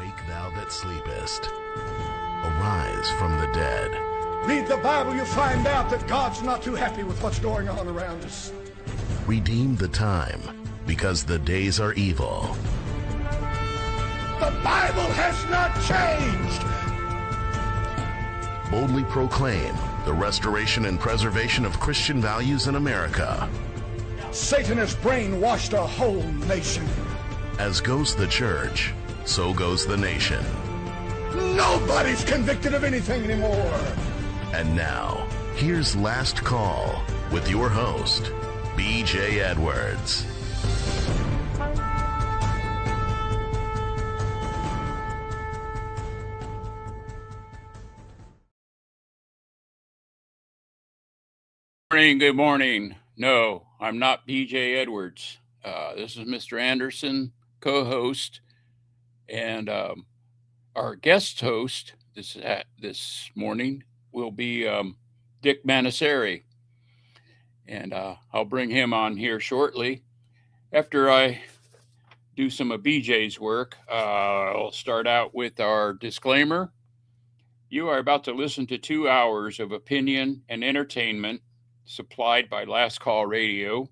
Awake thou that sleepest, arise from the dead. Read the Bible, you'll find out that God's not too happy with what's going on around us. Redeem the time, because the days are evil. The Bible has not changed. Boldly proclaim the restoration and preservation of Christian values in America. Satan has brainwashed a whole nation. As goes the church, so goes the nation. Nobody's convicted of anything anymore. And now, here's Last Call with your host, B.J. Edwards. Good morning. No, I'm not B.J. Edwards. This is Mr. Anderson, co-host, and our guest host this morning will be Dick Manasseri, and I'll bring him on here shortly. After I do some of BJ's work, I'll start out with our disclaimer. You are about to listen to 2 hours of opinion and entertainment supplied by Last Call Radio.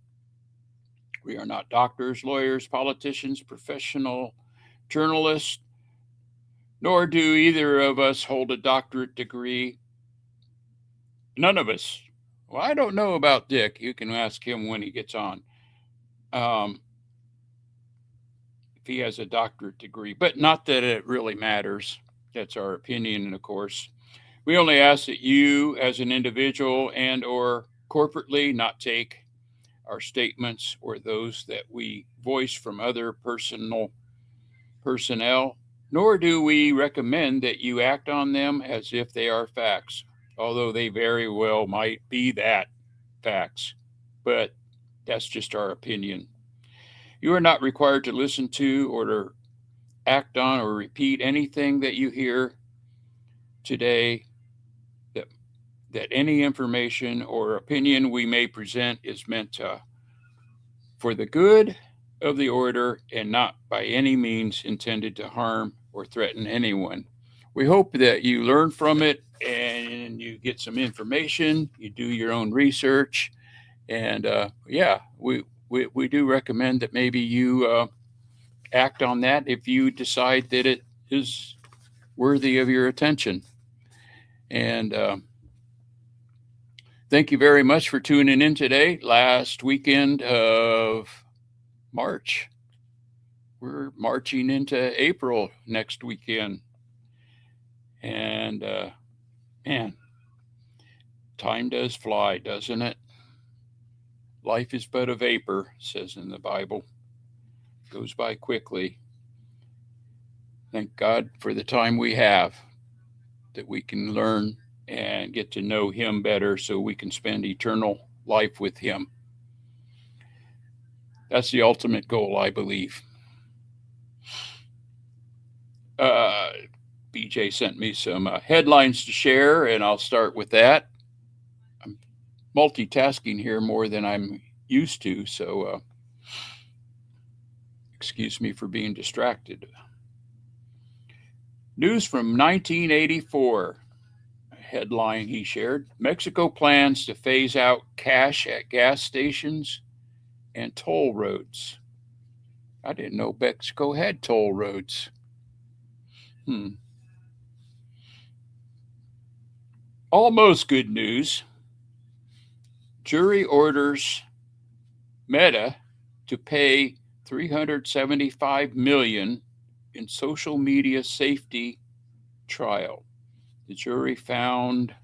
We are not doctors, lawyers, politicians, professional journalists, nor do either of us hold a doctorate degree. None of us. Well, I don't know about Dick. You can ask him when he gets on. If he has a doctorate degree, but not that it really matters. That's our opinion, and of course, we only ask that you as an individual and or corporately not take our statements or those that we voice from other personnel, nor do we recommend that you act on them as if they are facts, although they very well might be that facts, but that's just our opinion. You are not required to listen to or to act on or repeat anything that you hear today. That any information or opinion we may present is meant for the good of the order and not by any means intended to harm or threaten anyone. We hope that you learn from it and you get some information, you do your own research, and we do recommend that maybe you act on that if you decide that it is worthy of your attention. And thank you very much for tuning in today. Last weekend of March. We're marching into April next weekend. And man, time does fly, doesn't it? Life is but a vapor, says in the Bible. Goes by quickly. Thank God for the time we have that we can learn and get to know him better so we can spend eternal life with him. That's the ultimate goal, I believe. BJ sent me some headlines to share, and I'll start with that. I'm multitasking here more than I'm used to, so excuse me for being distracted. News from 1984. Headline he shared: Mexico plans to phase out cash at gas stations and toll roads. I didn't know Mexico had toll roads. Almost good news. Jury orders Meta to pay $375 million in social media safety trial. The jury found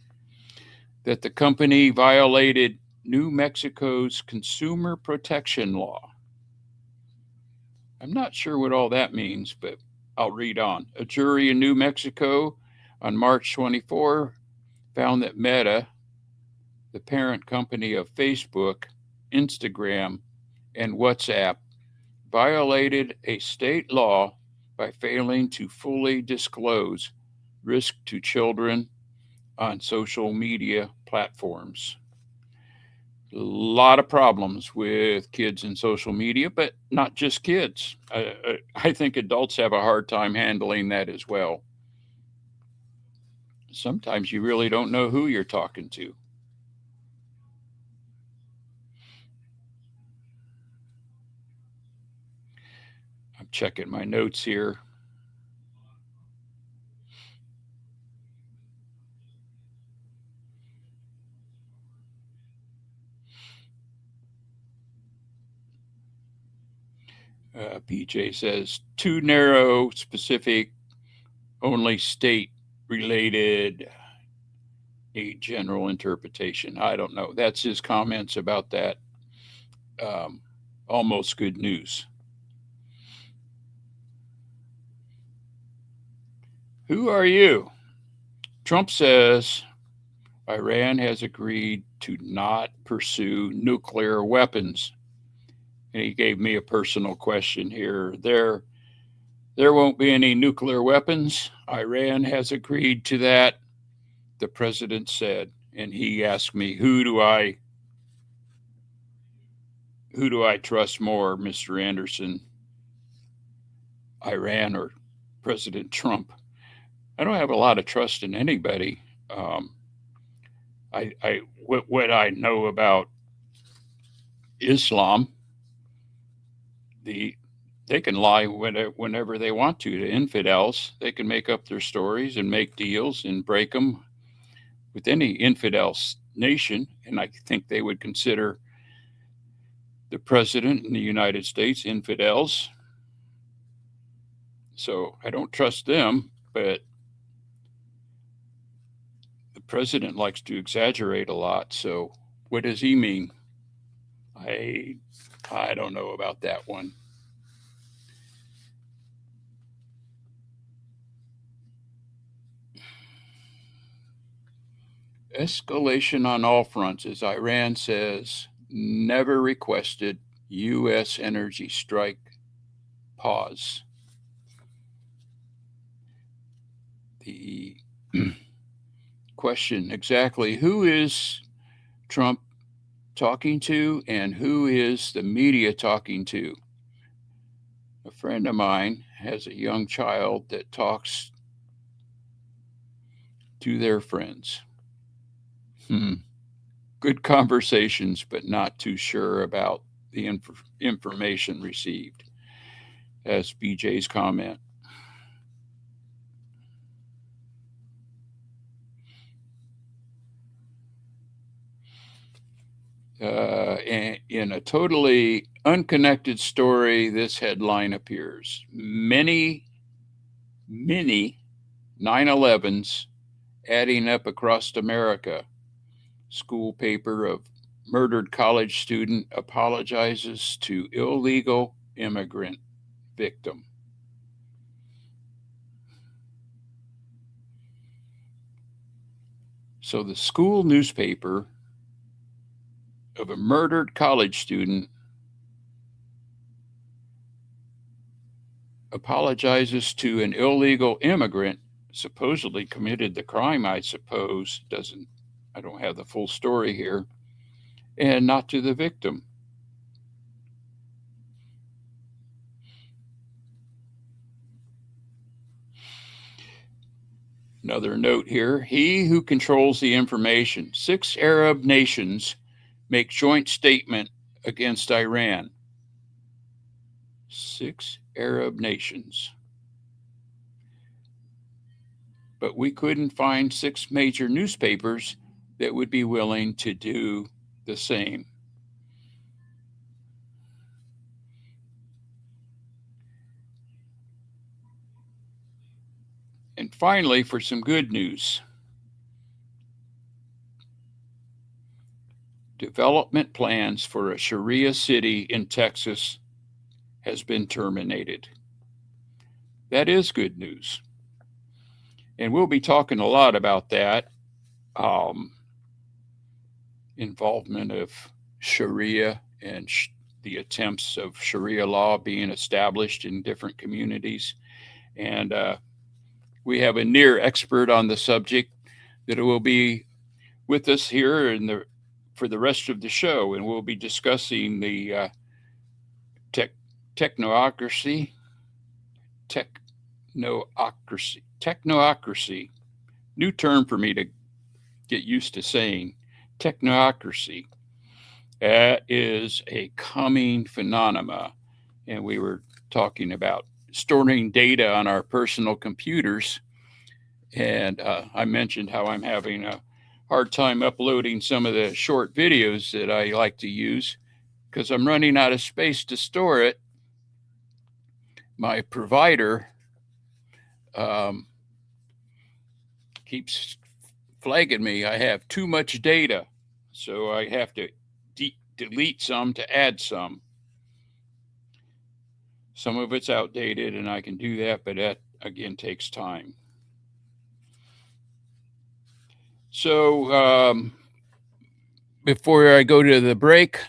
that the company violated New Mexico's consumer protection law. I'm not sure what all that means, but I'll read on. A jury in New Mexico on March 24 found that Meta, the parent company of Facebook, Instagram, and WhatsApp, violated a state law by failing to fully disclose risk to children on social media platforms. A lot of problems with kids and social media, but not just kids. I think adults have a hard time handling that as well. Sometimes you really don't know who you're talking to. I'm checking my notes here. PJ says, too narrow, specific, only state related, a general interpretation. I don't know. That's his comments about that. Almost good news. Who are you? Trump says Iran has agreed to not pursue nuclear weapons. And he gave me a personal question here. There won't be any nuclear weapons. Iran has agreed to that, the president said. And he asked me, who do I trust more, Mr. Anderson, Iran or President Trump? I don't have a lot of trust in anybody. What I know about Islam, they can lie whenever they want to infidels. They can make up their stories and make deals and break them with any infidel nation. And I think they would consider the president in the United States infidels. So I don't trust them, but the president likes to exaggerate a lot. So what does he mean? I don't know about that one. Escalation on all fronts, as Iran says, never requested U.S. energy strike pause. The question exactly, who is Trump talking to and who is the media talking to? A friend of mine has a young child that talks to their friends. Good conversations, but not too sure about the information received. As BJ's comment. In a totally unconnected story, this headline appears. Many 9/11s adding up across America. School paper of murdered college student apologizes to illegal immigrant victim. So the school newspaper of a murdered college student apologizes to an illegal immigrant, supposedly committed the crime, I suppose. I don't have the full story here, and not to the victim. Another note here, he who controls the information. 6 Arab nations make joint statement against Iran. 6 Arab nations. But we couldn't find 6 major newspapers that would be willing to do the same. And finally, for some good news, development plans for a Sharia city in Texas has been terminated. That is good news. And we'll be talking a lot about that. Involvement of Sharia and the attempts of Sharia law being established in different communities. And we have a near expert on the subject that will be with us here in the for the rest of the show, and we'll be discussing the technocracy, new term for me to get used to saying, technocracy. That is a coming phenomena, and we were talking about storing data on our personal computers, and I mentioned how I'm having a hard time uploading some of the short videos that I like to use because I'm running out of space to store it. My provider keeps flagging me. I have too much data, so I have to delete some to add some. Some of it's outdated, and I can do that, but that, again, takes time. So before I go to the break,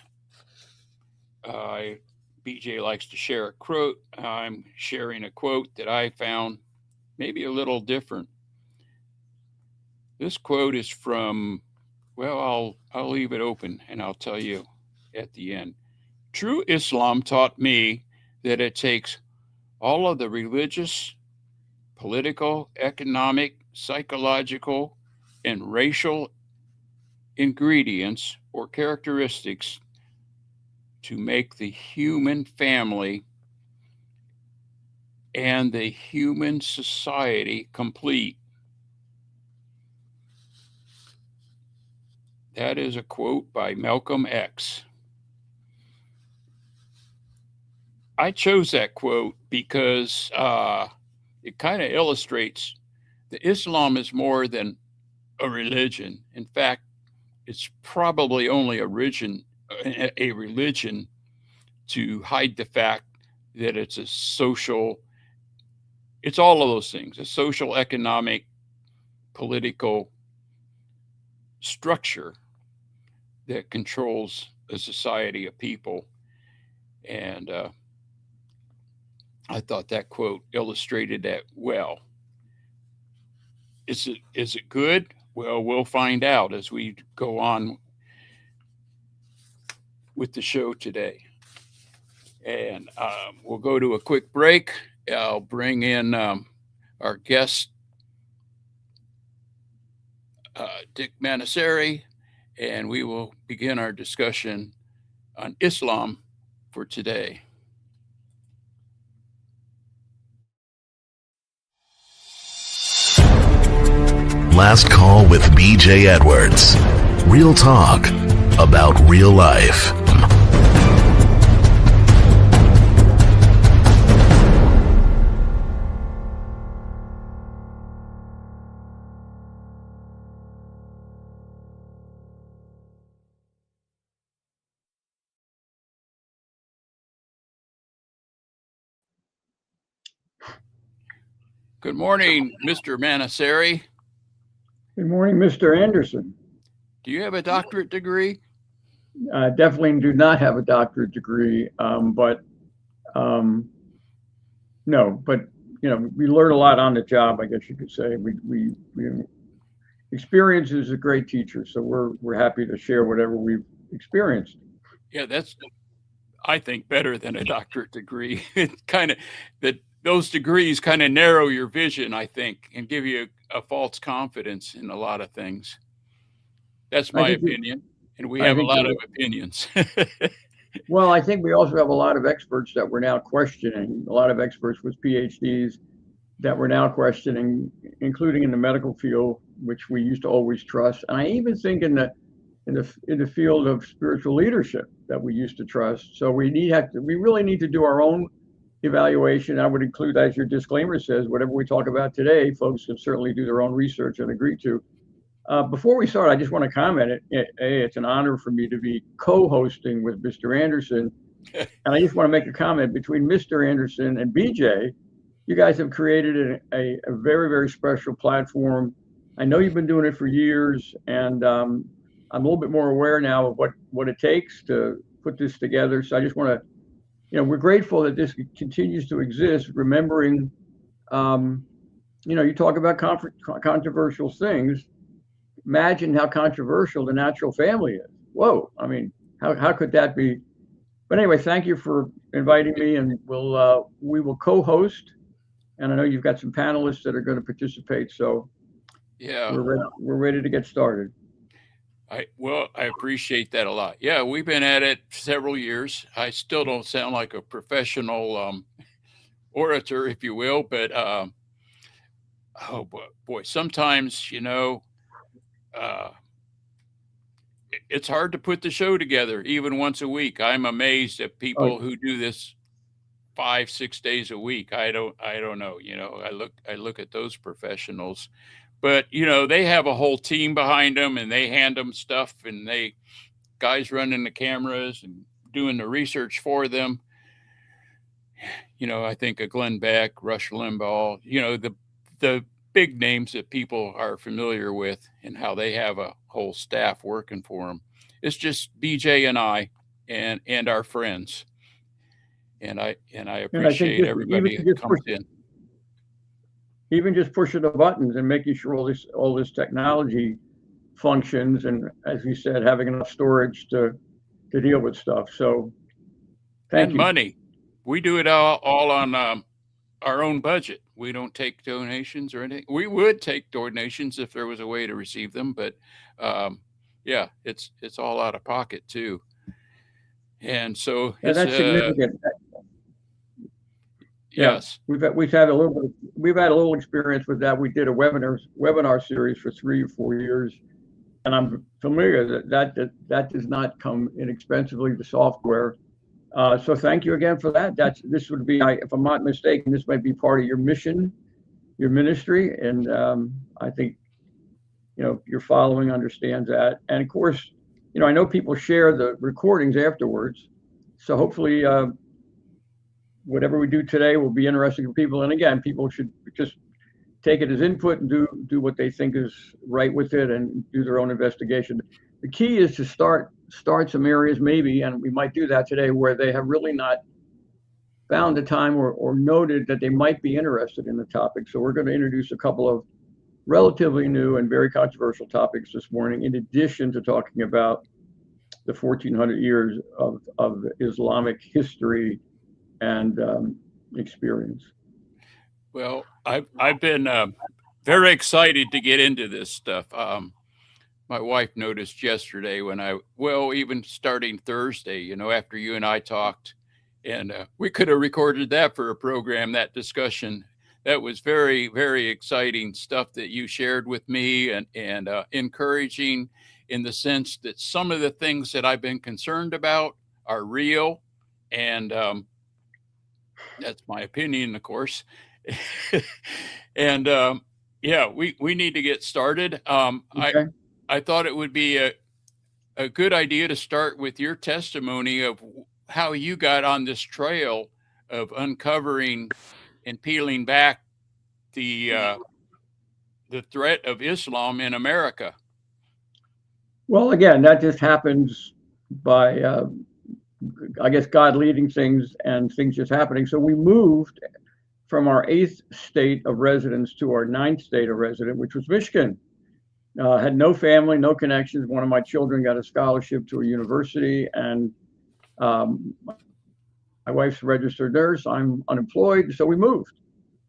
BJ likes to share a quote. I'm sharing a quote that I found maybe a little different. This quote is from, well, I'll leave it open and I'll tell you at the end. True Islam taught me that it takes all of the religious, political, economic, psychological, and racial ingredients or characteristics to make the human family and the human society complete. That is a quote by Malcolm X. I chose that quote because it kind of illustrates that Islam is more than a religion. In fact, it's probably only a religion to hide the fact that it's a social, it's all of those things, a social, economic, political structure that controls a society of people. And I thought that quote illustrated that well. Is it good? Well, we'll find out as we go on with the show today. And we'll go to a quick break. I'll bring in our guest, Dick Manasseri, and we will begin our discussion on Islam for today. Last Call with BJ Edwards. Real talk about real life. Good morning, Mr. Manasseri. Good morning, Mr. Anderson. Do you have a doctorate degree? Definitely do not have a doctorate degree, but no, but you know, we learn a lot on the job, I guess you could say. We experience is a great teacher, so we're happy to share whatever we've experienced. Yeah, that's, I think, better than a doctorate degree. It kind of, those degrees kind of narrow your vision, I think, and give you a false confidence in a lot of things. That's my opinion, and we have a lot of opinions. Well, I think we also have a lot of experts that we're now questioning, a lot of experts with PhDs that we're now questioning, including in the medical field, which we used to always trust. And I even think in the field of spiritual leadership that we used to trust. So we really need to do our own evaluation. I would include, as your disclaimer says, whatever we talk about today, folks can certainly do their own research and agree to. Before we start, I just want to comment. It's an honor for me to be co-hosting with Mr. Anderson. And I just want to make a comment. Between Mr. Anderson and BJ, you guys have created a very, very special platform. I know you've been doing it for years, and I'm a little bit more aware now of what it takes to put this together. So I just want to, we're grateful that this continues to exist, remembering, you talk about controversial things. Imagine how controversial the natural family is. whoa, I mean, how could that be? But anyway, thank you for inviting me, and we will co-host. And I know you've got some panelists that are going to participate, so Yeah. we're ready to get started. I appreciate that a lot. Yeah, we've been at it several years. I still don't sound like a professional orator, if you will, but oh boy, sometimes it's hard to put the show together even once a week. I'm amazed at people who do this 5-6 days a week. I don't know. I look at those professionals, but they have a whole team behind them, and they hand them stuff, and guys running the cameras and doing the research for them. I think of Glenn Beck, Rush Limbaugh, the big names that people are familiar with, and how they have a whole staff working for them. It's just BJ and I and our friends. And I appreciate everybody that comes in. Even just pushing the buttons and making sure all this technology functions, and as you said, having enough storage to deal with stuff. So thank you. Money. We do it all on our own budget. We don't take donations or anything. We would take donations if there was a way to receive them, but yeah, it's all out of pocket too. And so that's significant. Yes, we've had a little experience with that. We did a webinar series for 3 or 4 years, and I'm familiar that does not come inexpensively, the software. So thank you again for that. This would be, if I'm not mistaken, this might be part of your mission, your ministry, and I think your following understands that. And of course, I know people share the recordings afterwards, so hopefully whatever we do today will be interesting for people. And again, people should just take it as input and do what they think is right with it, and do their own investigation. The key is to start some areas maybe, and we might do that today, where they have really not found the time or noted that they might be interested in the topic. So we're going to introduce a couple of relatively new and very controversial topics this morning, in addition to talking about the 1400 years of Islamic history and experience. Well, I've been very excited to get into this stuff. My wife noticed yesterday even starting Thursday, after you and I talked, and we could have recorded that for a program, that discussion. That was very, very exciting stuff that you shared with me, and encouraging, in the sense that some of the things that I've been concerned about are real, and that's my opinion, of course. And yeah, we need to get started. Okay. I thought it would be a good idea to start with your testimony of how you got on this trail of uncovering and peeling back the threat of Islam in America. Well, again, that just happens by, I guess, God leading things and things just happening. So we moved from our 8th state of residence to our 9th state of residence, which was Michigan. Had no family, no connections. One of my children got a scholarship to a university, and my wife's a registered nurse. I'm unemployed, so we moved.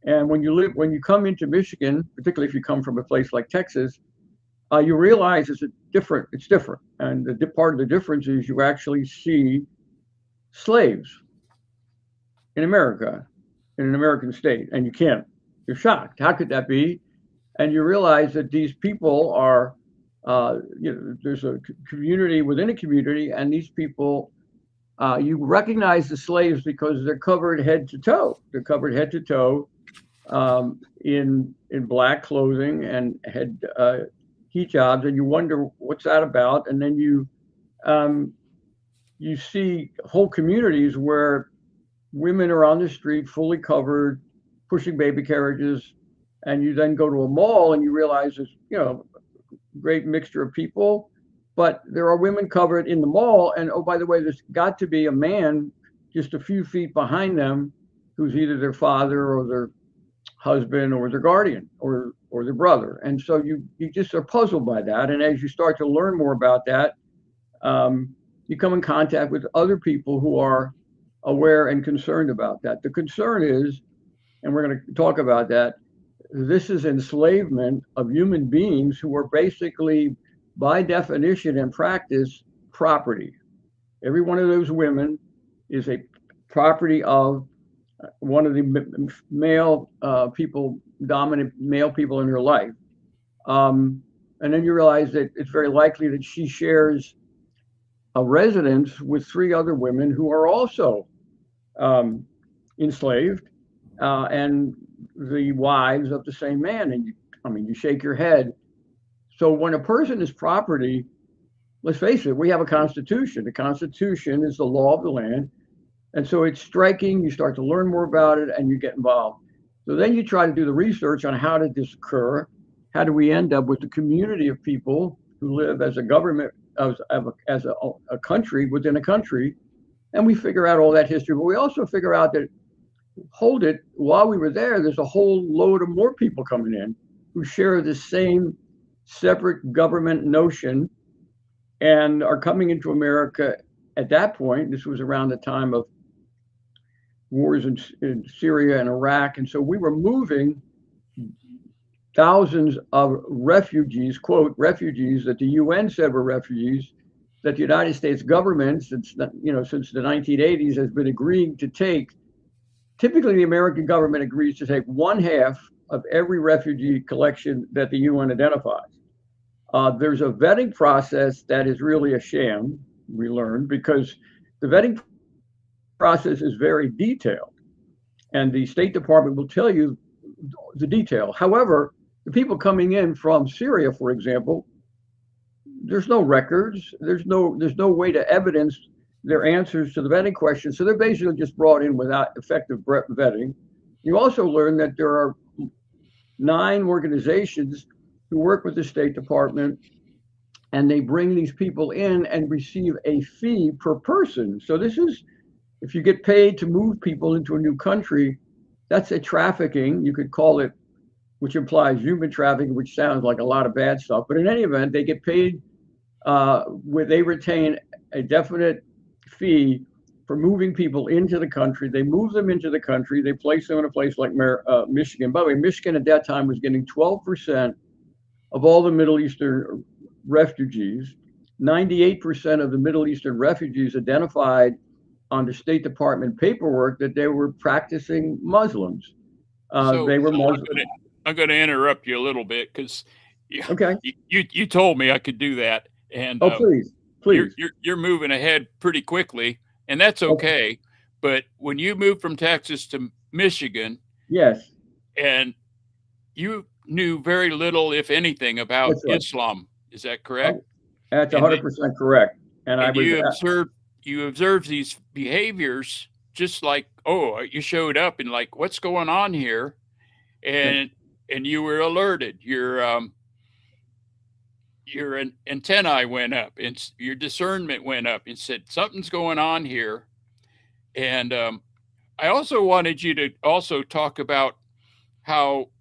And when you come into Michigan, particularly if you come from a place like Texas, you realize it's different. And the part of the difference is you actually see slaves in America, in an American state, and you're shocked. How could that be? And you realize that these people are, there's a community within a community, and these people, you recognize the slaves because they're covered head to toe. They're covered head to toe in black clothing and head hijabs, and you wonder what's that about. And then you see whole communities where women are on the street fully covered, pushing baby carriages, and you then go to a mall and you realize there's a great mixture of people, but there are women covered in the mall, and oh, by the way, there's got to be a man just a few feet behind them who's either their father or their husband or their guardian or their brother. And so you just are puzzled by that. And as you start to learn more about that, you come in contact with other people who are aware and concerned about that. The concern is, and we're going to talk about that, this is enslavement of human beings who are basically, by definition and practice, property. Every one of those women is a property of one of the male people, dominant male people in her life. And then you realize that it's very likely that she shares a residence with 3 other women who are also enslaved and the wives of the same man. And you shake your head. So when a person is property, let's face it, we have a constitution. The constitution is the law of the land. And so it's striking, you start to learn more about it and you get involved. So then you try to do the research on how did this occur? How do we end up with the community of people who live as a government, as a country within a country? And we figure out all that history, but we also figure out that, hold it, while we were there, there's a whole load of more people coming in who share the same separate government notion and are coming into America at that point. This was around the time of wars in Syria and Iraq. And so we were moving thousands of refugees, quote, refugees that the UN said were refugees, that the United States government, since the 1980s, has been agreeing to take. Typically, the American government agrees to take 1/2 of every refugee collection that the UN identifies. There's a vetting process that is really a sham, we learned, because the vetting process is very detailed, and the State Department will tell you the detail. However, the people coming in from Syria, for example, there's no records, there's no way to evidence their answers to the vetting questions. So they're basically just brought in without effective vetting. You also learn that there are 9 organizations who work with the State Department, and they bring these people in and receive a fee per person. So this is, if you get paid to move people into a new country, that's a trafficking, you could call it, which implies human trafficking, which sounds like a lot of bad stuff. But in any event, they get paid where they retain a definite fee for moving people into the country. They move them into the country. They place them in a place like Michigan. By the way, Michigan at that time was getting 12% of all the Middle Eastern refugees. 98% of the Middle Eastern refugees identified on the State Department paperwork that they were practicing Muslims. They were Muslims. I'm going to interrupt you a little bit because okay, you told me I could do that, and please. You're moving ahead pretty quickly, and that's okay. But when you moved from Texas to Michigan, yes, and you knew very little, if anything, about Islam, is that correct? That's 100% correct. And you observed these behaviors, just like, you showed up and like, what's going on here? And you were alerted. Your antennae went up, and your discernment went up, and said something's going on here. And I also wanted you to also talk about how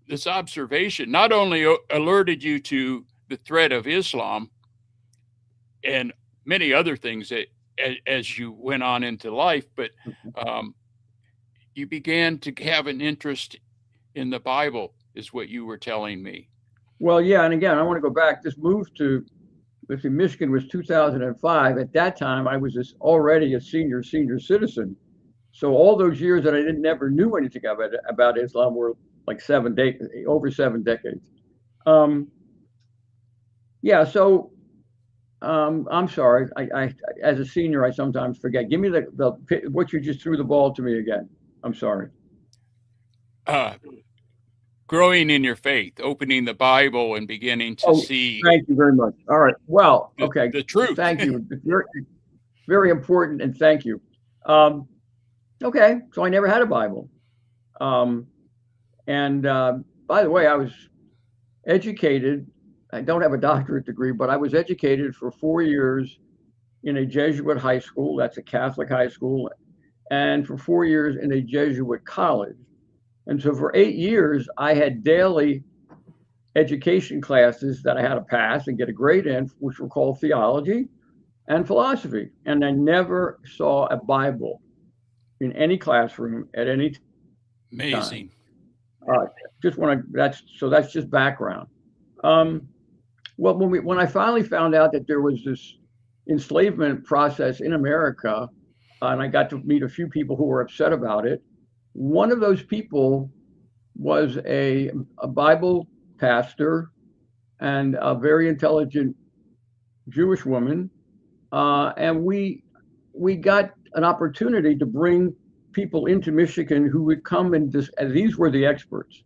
this observation not only alerted you to the threat of Islam and many other things that as you went on into life, but you began to have an interest in the Bible, is what you were telling me. Well, yeah, and again, I want to go back. This move to Michigan was 2005. At that time, I was already a senior citizen. So all those years that I never knew anything about Islam were like over 7 decades. Yeah, so I'm sorry. I as a senior, I sometimes forget. Give me the what you just threw the ball to me again. I'm sorry. Growing in your faith, opening the Bible and beginning to see. Thank you very much. All right. Well, okay. The truth. Thank you. Very, very important, and thank you. Okay, so I never had a Bible. By the way, I was educated. I don't have a doctorate degree, but I was educated for 4 years in a Jesuit high school. That's a Catholic high school. And for 4 years in a Jesuit college. And so for 8 years, I had daily education classes that I had to pass and get a grade in, which were called theology and philosophy. And I never saw a Bible in any classroom at any time. Amazing. Just want to, that's just background. Well, when I finally found out that there was this enslavement process in America, and I got to meet a few people who were upset about it, one of those people was a Bible pastor and a very intelligent Jewish woman, and we got an opportunity to bring people into Michigan who would come and these were the experts.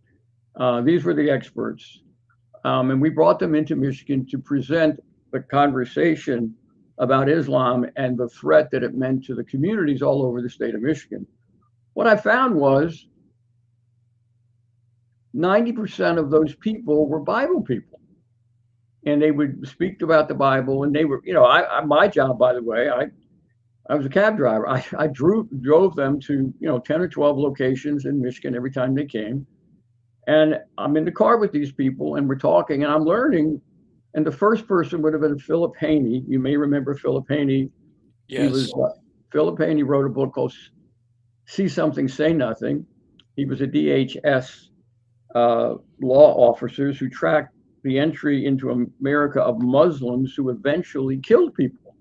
And we brought them into Michigan to present the conversation about Islam and the threat that it meant to the communities all over the state of Michigan. What I found was 90% of those people were Bible people. And they would speak about the Bible, and they were, my job, by the way, I was a cab driver. I drove them to, 10 or 12 locations in Michigan every time they came. And I'm in the car with these people, and we're talking, and I'm learning. And the first person would have been Philip Haney. You may remember Philip Haney. Yes. Philip Haney wrote a book called See Something, Say Nothing. He was a DHS law officers who tracked the entry into America of Muslims who eventually killed people.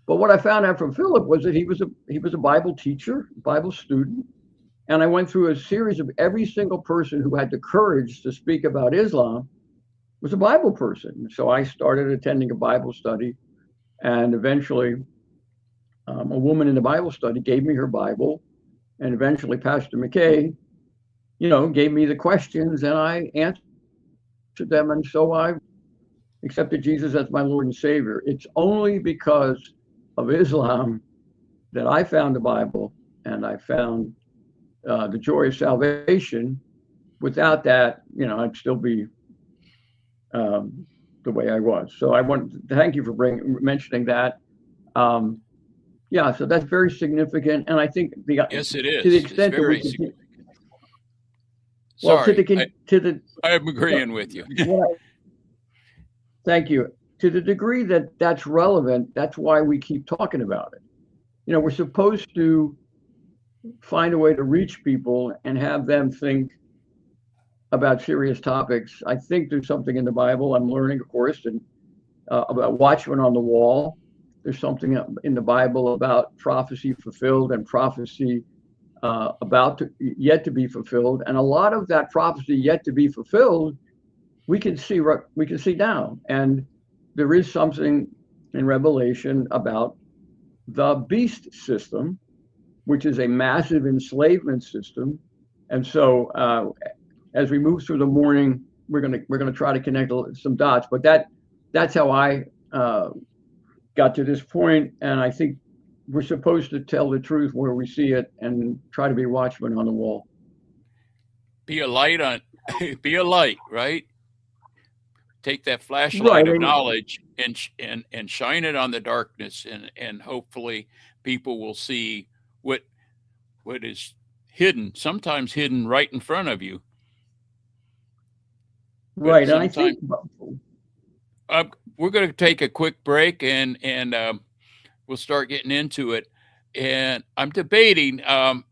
But what I found out from Philip was that he was a Bible teacher, Bible student. And I went through a series of every single person who had the courage to speak about Islam was a Bible person. So I started attending a Bible study, and eventually a woman in the Bible study gave me her Bible, and eventually Pastor McKay, gave me the questions, and I answered them. And so I accepted Jesus as my Lord and Savior. It's only because of Islam that I found the Bible, and I found the joy of salvation. Without that, I'd still be the way I was. So I want to thank you for mentioning that. So that's very significant, and I think yes, it is. To the extent it's very that Sorry, I'm agreeing with you. Thank you. To the degree that that's relevant, that's why we keep talking about it. We're supposed to find a way to reach people and have them think about serious topics. I think there's something in the Bible I'm learning, of course, and about watchmen on the wall. There's something in the Bible about prophecy fulfilled and prophecy yet to be fulfilled. And a lot of that prophecy yet to be fulfilled, we can see now. And there is something in Revelation about the beast system, which is a massive enslavement system. And so as we move through the morning, we're gonna try to connect some dots. But that's how I got to this point. And I think we're supposed to tell the truth where we see it and try to be watchmen on the wall. Be a light, right? Take that flashlight of knowledge and shine it on the darkness, and hopefully people will see what is hidden, sometimes hidden right in front of you. Right, and I think we're going to take a quick break, and we'll start getting into it. And I'm debating. I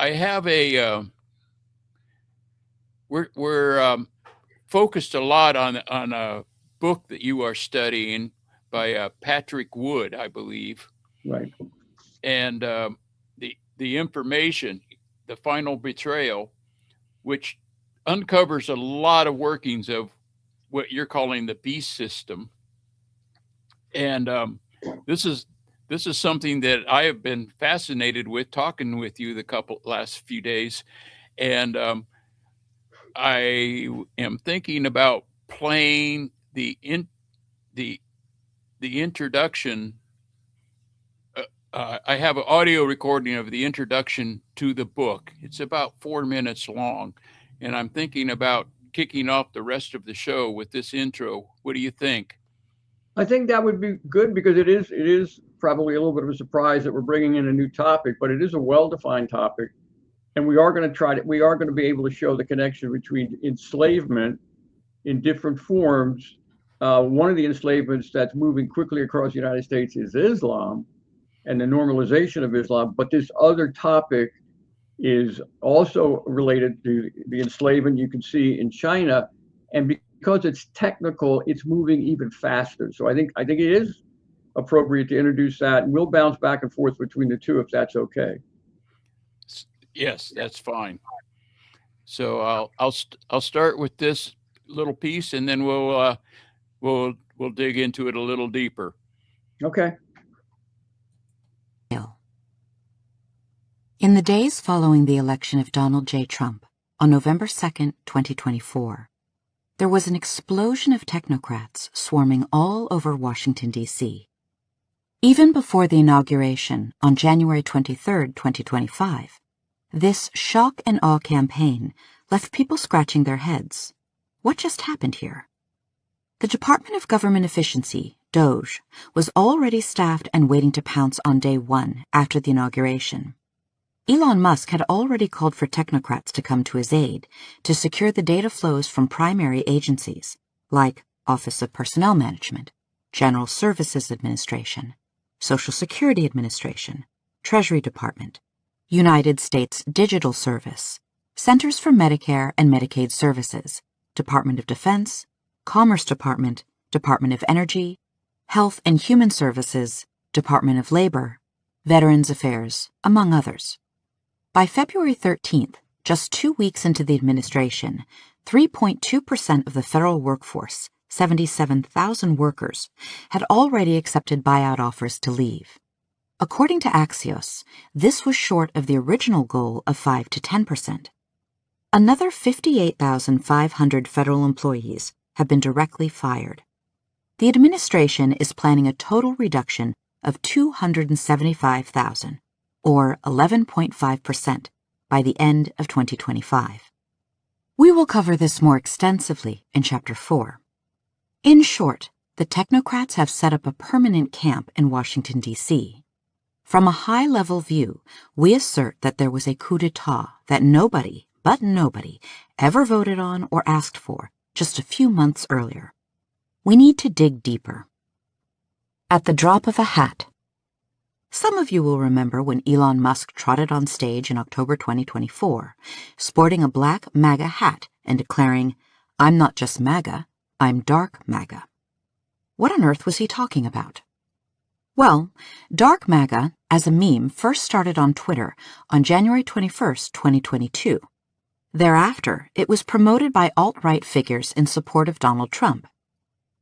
have a. We're focused a lot on a book that you are studying by Patrick Wood, I believe. Right. And the information, the final betrayal, which uncovers a lot of workings of what you're calling the beast system. And this is something that I have been fascinated with, talking with you the last few days. And I am thinking about playing the introduction. I have an audio recording of the introduction to the book. It's about 4 minutes long, and I'm thinking about kicking off the rest of the show with this intro. What do you think? I think that would be good, because it is probably a little bit of a surprise that we're bringing in a new topic, but it is a well-defined topic. and we are going to be able to show the connection between enslavement in different forms. One of the enslavements that's moving quickly across the United States is Islam and the normalization of Islam. But this other topic is also related to the enslavement you can see in China. And because it's technical, it's moving even faster. So I think it is appropriate to introduce that, and we'll bounce back and forth between the two if that's okay. Yes, that's fine. So I'll start with this little piece, and then we'll dig into it a little deeper. Okay. In the days following the election of Donald J. Trump on November 2nd, 2024, there was an explosion of technocrats swarming all over Washington, D.C. Even before the inauguration on January 23, 2025, this shock and awe campaign left people scratching their heads. What just happened here? The Department of Government Efficiency, DOGE, was already staffed and waiting to pounce on day one after the inauguration. Elon Musk had already called for technocrats to come to his aid to secure the data flows from primary agencies like Office of Personnel Management, General Services Administration, Social Security Administration, Treasury Department, United States Digital Service, Centers for Medicare and Medicaid Services, Department of Defense, Commerce Department, Department of Energy, Health and Human Services, Department of Labor, Veterans Affairs, among others. By February 13th, just 2 weeks into the administration, 3.2% of the federal workforce, 77,000 workers, had already accepted buyout offers to leave. According to Axios, this was short of the original goal of 5 to 10%. Another 58,500 federal employees have been directly fired. The administration is planning a total reduction of 275,000, or 11.5%, by the end of 2025. We will cover this more extensively in Chapter 4. In short, the technocrats have set up a permanent camp in Washington, D.C. From a high-level view, we assert that there was a coup d'etat that nobody, but nobody, ever voted on or asked for just a few months earlier. We need to dig deeper. At the drop of a hat. Some of you will remember when Elon Musk trotted on stage in October 2024, sporting a black MAGA hat and declaring, "I'm not just MAGA, I'm dark MAGA." What on earth was he talking about? Well, dark MAGA, as a meme, first started on Twitter on January 21st, 2022. Thereafter, it was promoted by alt-right figures in support of Donald Trump.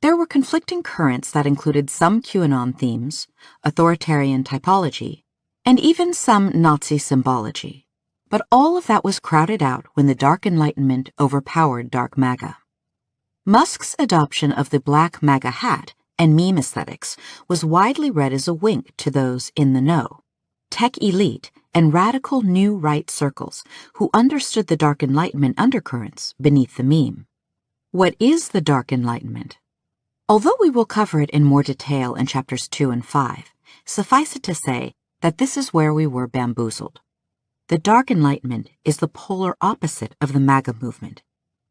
There were conflicting currents that included some QAnon themes, authoritarian typology, and even some Nazi symbology. But all of that was crowded out when the Dark Enlightenment overpowered dark MAGA. Musk's adoption of the black MAGA hat and meme aesthetics was widely read as a wink to those in the know, tech elite and radical new right circles who understood the Dark Enlightenment undercurrents beneath the meme. What is the Dark Enlightenment? Although we will cover it in more detail in Chapters 2 and 5, suffice it to say that this is where we were bamboozled. The Dark Enlightenment is the polar opposite of the MAGA movement.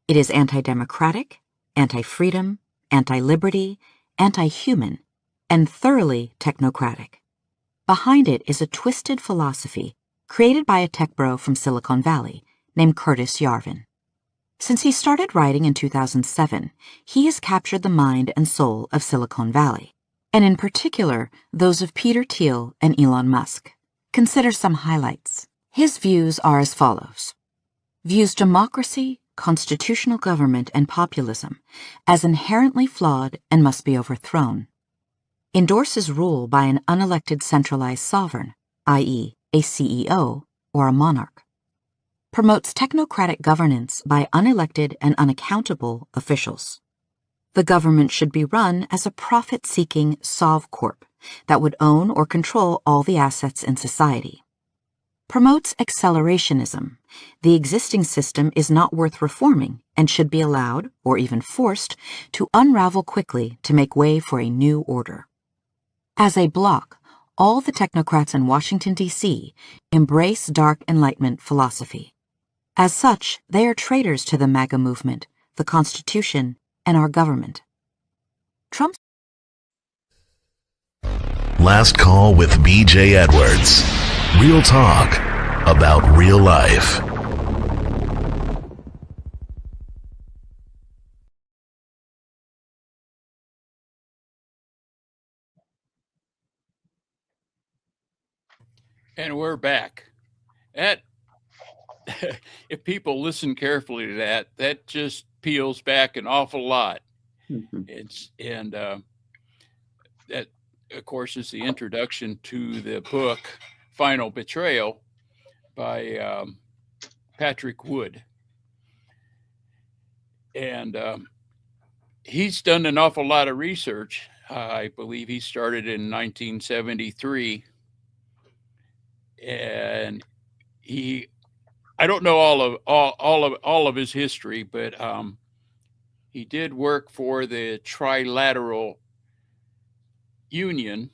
It is anti-democratic, anti-freedom, anti-liberty, anti-human, and thoroughly technocratic. Behind it is a twisted philosophy created by a tech bro from Silicon Valley named Curtis Yarvin. Since he started writing in 2007, he has captured the mind and soul of Silicon Valley, and in particular, those of Peter Thiel and Elon Musk. Consider some highlights. His views are as follows. Views democracy, constitutional government, and populism as inherently flawed and must be overthrown. Endorses rule by an unelected centralized sovereign, i.e., a CEO or a monarch. Promotes technocratic governance by unelected and unaccountable officials. The government should be run as a profit-seeking Sovcorp that would own or control all the assets in society. Promotes accelerationism. The existing system is not worth reforming and should be allowed, or even forced, to unravel quickly to make way for a new order. As a bloc, all the technocrats in Washington, D.C. embrace dark Enlightenment philosophy. As such, they are traitors to the MAGA movement, the Constitution, and our government. Trump's Last Call with BJ Edwards. Real talk about real life. And we're back. That, if people listen carefully to that, that just peels back an awful lot. That, of course, is the introduction to the book Final Betrayal by Patrick Wood. And he's done an awful lot of research. I believe he started in 1973. And I don't know all of his history, but he did work for the Trilateral Union,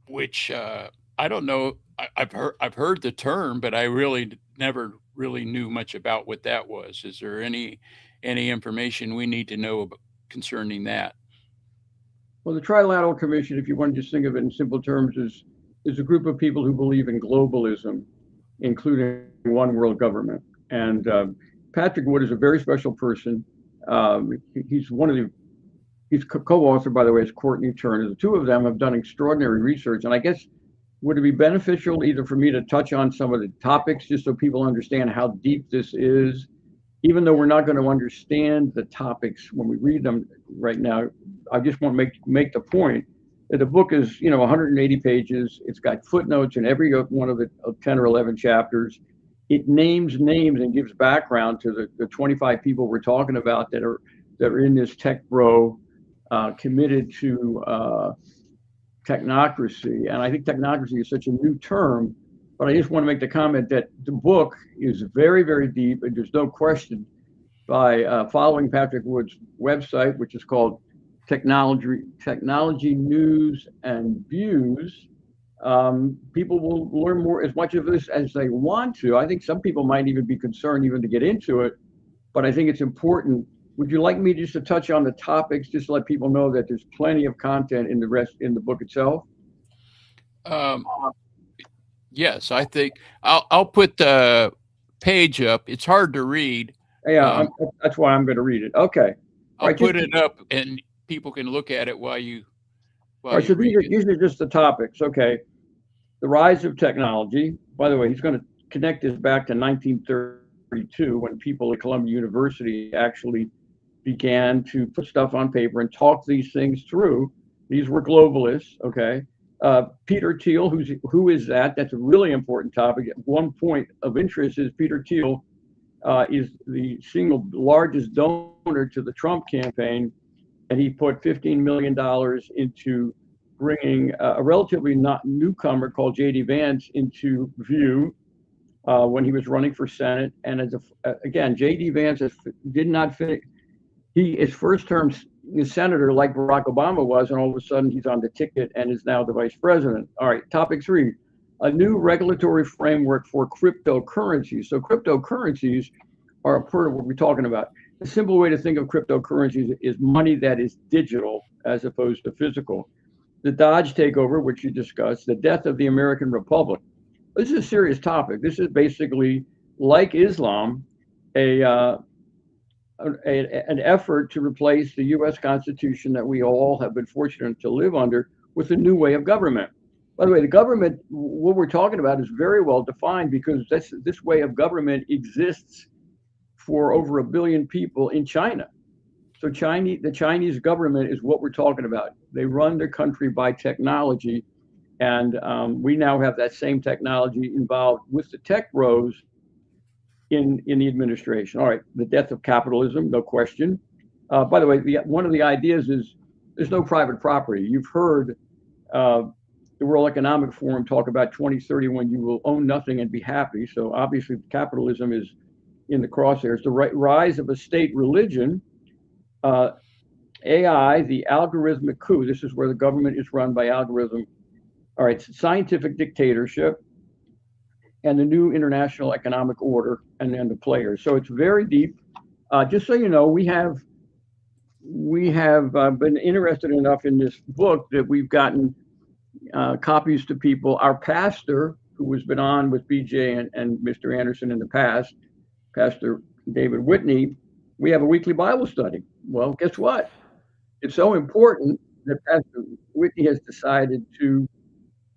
which I don't know. I've heard the term, but I really never really knew much about what that was. Is there any information we need to know concerning that? Well, the Trilateral Commission, if you want to just think of it in simple terms, is a group of people who believe in globalism, including one world government. And Patrick Wood is a very special person. He's co-author, by the way, is Courtney Turner. The two of them have done extraordinary research. And I guess, would it be beneficial either for me to touch on some of the topics just so people understand how deep this is, even though we're not going to understand the topics when we read them right now? I just want to make the point that the book is, 180 pages. It's got footnotes in every one of the 10 or 11 chapters. It names names and gives background to the 25 people we're talking about that are in this tech bro committed to technocracy. And I think technocracy is such a new term, but I just want to make the comment that the book is very, very deep, and there's no question by following Patrick Wood's website, which is called Technology News and Views. People will learn more, as much of this as they want to. I think some people might even be concerned even to get into it, but I think it's important. Would you like me just to touch on the topics, just to let people know that there's plenty of content in the book itself? Yes, I think I'll put the page up. It's hard to read. Yeah, that's why I'm going to read it. Okay. I'll put it up and people can look at it while you. All right, so these are just the topics. Okay. The rise of technology. By the way, he's going to connect this back to 1932 when people at Columbia University actually began to put stuff on paper and talk these things through. These were globalists. Okay. Peter Thiel, who is that? That's a really important topic. One point of interest is Peter Thiel is the single largest donor to the Trump campaign, and he put $15 million into bringing a relatively not newcomer called J.D. Vance into view when he was running for Senate. And again, J.D. Vance did not finish. His first term as senator, like Barack Obama was, and all of a sudden he's on the ticket and is now the vice president. All right, topic 3, a new regulatory framework for cryptocurrencies. So cryptocurrencies are a part of what we're talking about. A simple way to think of cryptocurrencies is money that is digital as opposed to physical. The Dodge takeover, which you discussed, the death of the American Republic. This is a serious topic. This is basically, like Islam, an effort to replace the U.S. Constitution that we all have been fortunate to live under with a new way of government. By the way, the government, what we're talking about, is very well defined because this way of government exists for over 1 billion people in China. So the Chinese government is what we're talking about. They run their country by technology, and we now have that same technology involved with the tech bros in the administration. All right, the death of capitalism, no question. By the way, one of the ideas is there's no private property. You've heard the World Economic Forum talk about 2030 when you will own nothing and be happy. So obviously capitalism is in the crosshairs. The rise of a state religion, AI, the algorithmic coup. This is where the government is run by algorithm. All right, scientific dictatorship, and the new international economic order, and then the players. So it's very deep. Just so you know, we have been interested enough in this book that we've gotten copies to people. Our pastor, who has been on with BJ and Mr. Anderson in the past, Pastor David Whitney, we have a weekly Bible study. Well, guess what? It's so important that Pastor Whitney has decided to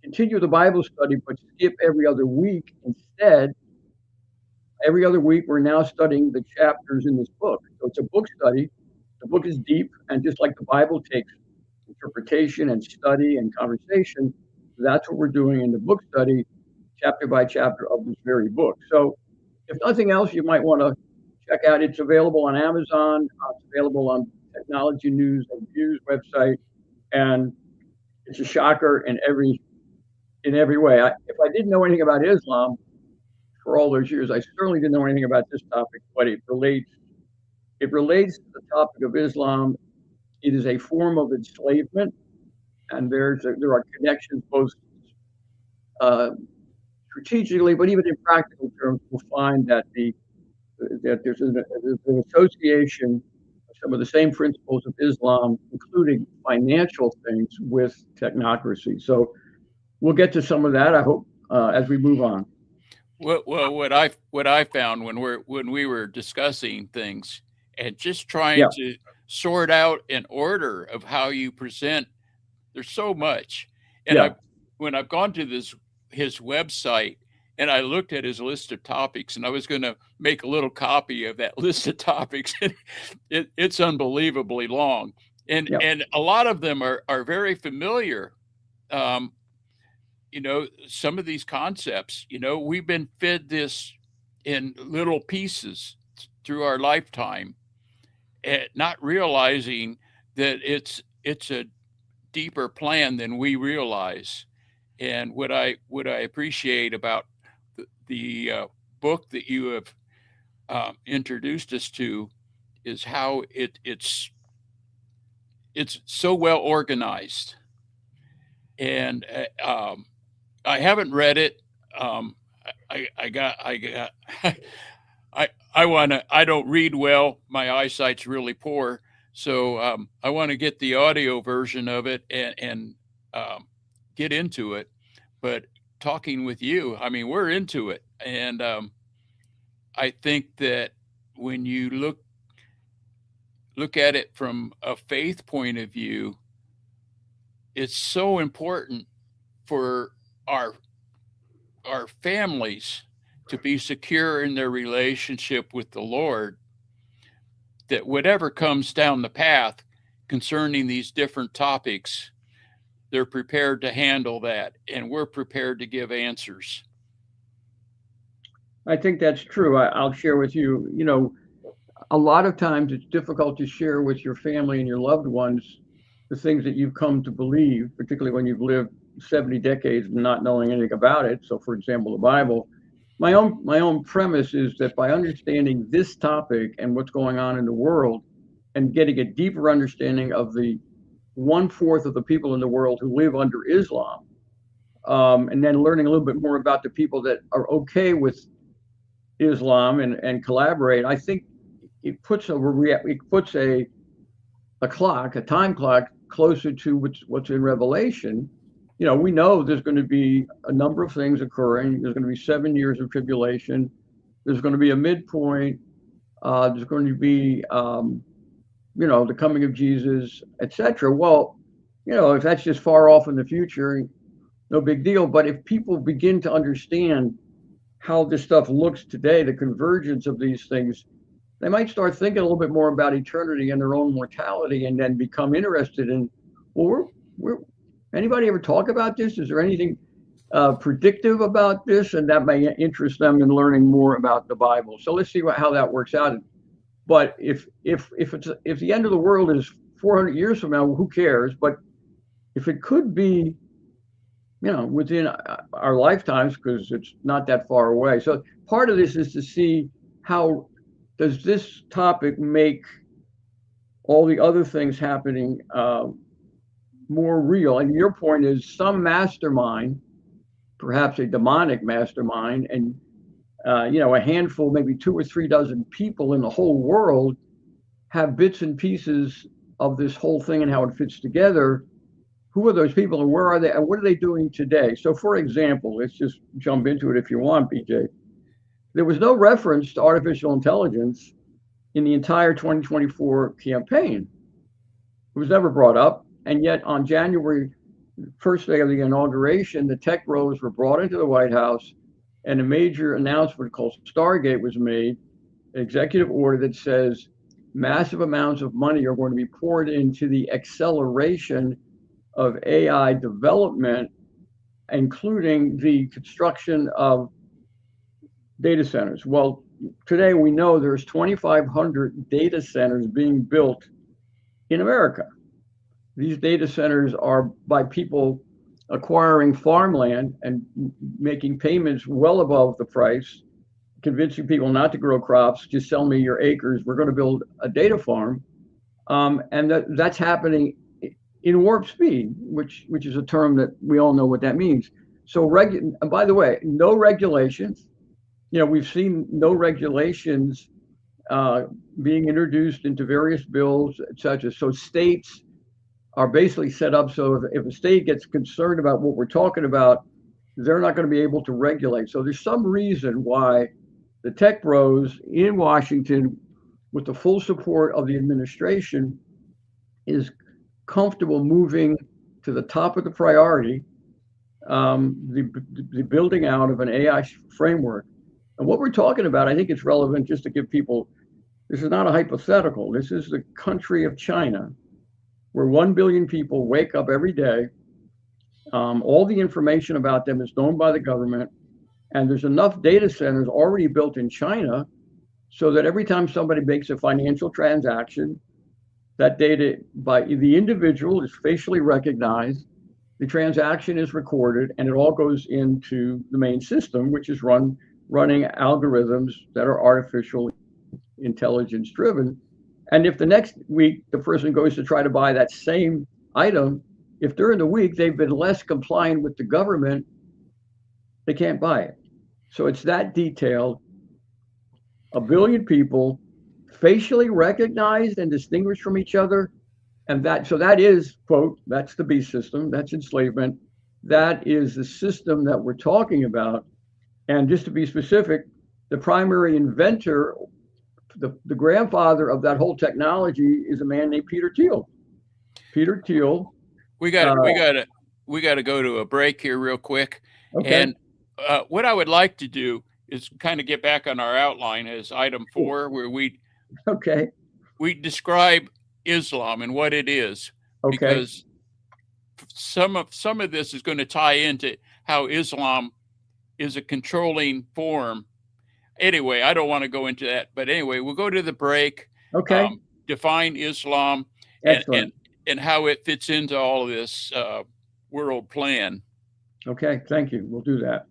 continue the Bible study, but skip every other week. Instead, every other week, we're now studying the chapters in this book. So it's a book study. The book is deep, and just like the Bible takes interpretation and study and conversation, that's what we're doing in the book study, chapter by chapter of this very book. So if nothing else, you might want to check out. It's available on Amazon. It's available on Technology News and Views website, and it's a shocker in every way. If I didn't know anything about Islam for all those years, I certainly didn't know anything about this topic, but it relates to the topic of Islam. It is a form of enslavement, and there are connections both strategically, but even in practical terms, we'll find that there's an association of some of the same principles of Islam, including financial things, with technocracy. So we'll get to some of that, I hope, as we move on. Well, what I found when we were discussing things and just trying to sort out an order of how you present, there's so much. And when I've gone to his website and I looked at his list of topics, and I was going to make a little copy of that list of topics, it's unbelievably long, and a lot of them are very familiar. Some of these concepts, we've been fed this in little pieces through our lifetime, not realizing that it's a deeper plan than we realize. And what I appreciate about the book that you have introduced us to is how it's so well organized. And I haven't read it. I don't read well. My eyesight's really poor. So I want to get the audio version of it and get into it. But talking with you, I mean, we're into it. And I think that when you look at it from a faith point of view, it's so important for our families to be secure in their relationship with the Lord, that whatever comes down the path concerning these different topics, they're prepared to handle that, and we're prepared to give answers. I think that's true. I'll share with you, a lot of times it's difficult to share with your family and your loved ones the things that you've come to believe, particularly when you've lived 70 decades not knowing anything about it. So, for example, the Bible. My own premise is that by understanding this topic and what's going on in the world, and getting a deeper understanding of the 1/4 of the people in the world who live under Islam, and then learning a little bit more about the people that are okay with Islam and collaborate, I think it puts a time clock closer to what's in Revelation. We know there's going to be a number of things occurring. There's going to be 7 years of tribulation. There's going to be a midpoint. There's going to be, the coming of Jesus, etc. Well, if that's just far off in the future, no big deal. But if people begin to understand how this stuff looks today, the convergence of these things, they might start thinking a little bit more about eternity and their own mortality, and then become interested in, anybody ever talk about this? Is there anything predictive about this? And that may interest them in learning more about the Bible. So let's see how that works out. But if the end of the world is 400 years from now, who cares? But if it could be, within our lifetimes, because it's not that far away. So part of this is to see how does this topic make all the other things happening more real. And your point is some mastermind, perhaps a demonic mastermind, and a handful, maybe 2 or 3 dozen people in the whole world have bits and pieces of this whole thing and how it fits together. Who are those people and where are they and what are they doing today? So, for example, let's just jump into it if you want, BJ. There was no reference to artificial intelligence in the entire 2024 campaign. It was never brought up. And yet on January, first day of the inauguration, the tech bros were brought into the White House and a major announcement called Stargate was made, an executive order that says massive amounts of money are going to be poured into the acceleration of AI development, including the construction of data centers. Well, today we know there's 2,500 data centers being built in America. These data centers are by people acquiring farmland and making payments well above the price, convincing people not to grow crops, just sell me your acres, we're going to build a data farm. And that's happening in warp speed, which is a term that we all know what that means. So, by the way, no regulations. We've seen no regulations being introduced into various bills, et cetera. So states are basically set up so if a state gets concerned about what we're talking about, they're not going to be able to regulate. So there's some reason why the tech bros in Washington, with the full support of the administration, is comfortable moving to the top of the priority, the building out of an AI framework. And what we're talking about, I think it's relevant just to give people, this is not a hypothetical. This is the country of China, where 1 billion people wake up every day. All the information about them is known by the government. And there's enough data centers already built in China so that every time somebody makes a financial transaction, that data by the individual is facially recognized, the transaction is recorded, and it all goes into the main system, which is running algorithms that are artificial intelligence driven. And if the next week the person goes to try to buy that same item, if during the week they've been less compliant with the government, they can't buy it. So it's that detailed. 1 billion people facially recognized and distinguished from each other. And that is, quote, that's the beast system, that's enslavement. That is the system that we're talking about. And just to be specific, the primary inventor, the grandfather of that whole technology is a man named Peter Thiel. Peter Thiel. We got to go to a break here real quick. Okay. And what I would like to do is kind of get back on our outline as item 4, where we describe Islam and what it is, because some of this is going to tie into how Islam is a controlling form. Anyway, I don't want to go into that, but anyway, we'll go to the break. Okay. Define Islam and how it fits into all of this world plan. Okay, thank you. We'll do that.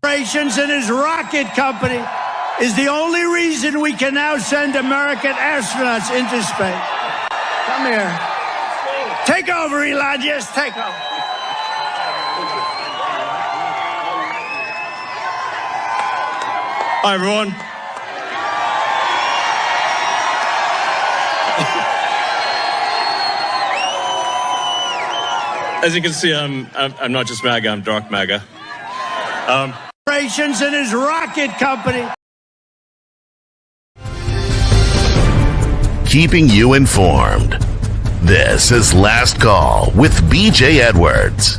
And his rocket company is the only reason we can now send American astronauts into space. Come here. Take over, Elon. Yes, take over. Hi, everyone. As you can see, I'm not just MAGA, I'm dark MAGA. And his rocket company. Keeping you informed. This is Last Call with BJ Edwards.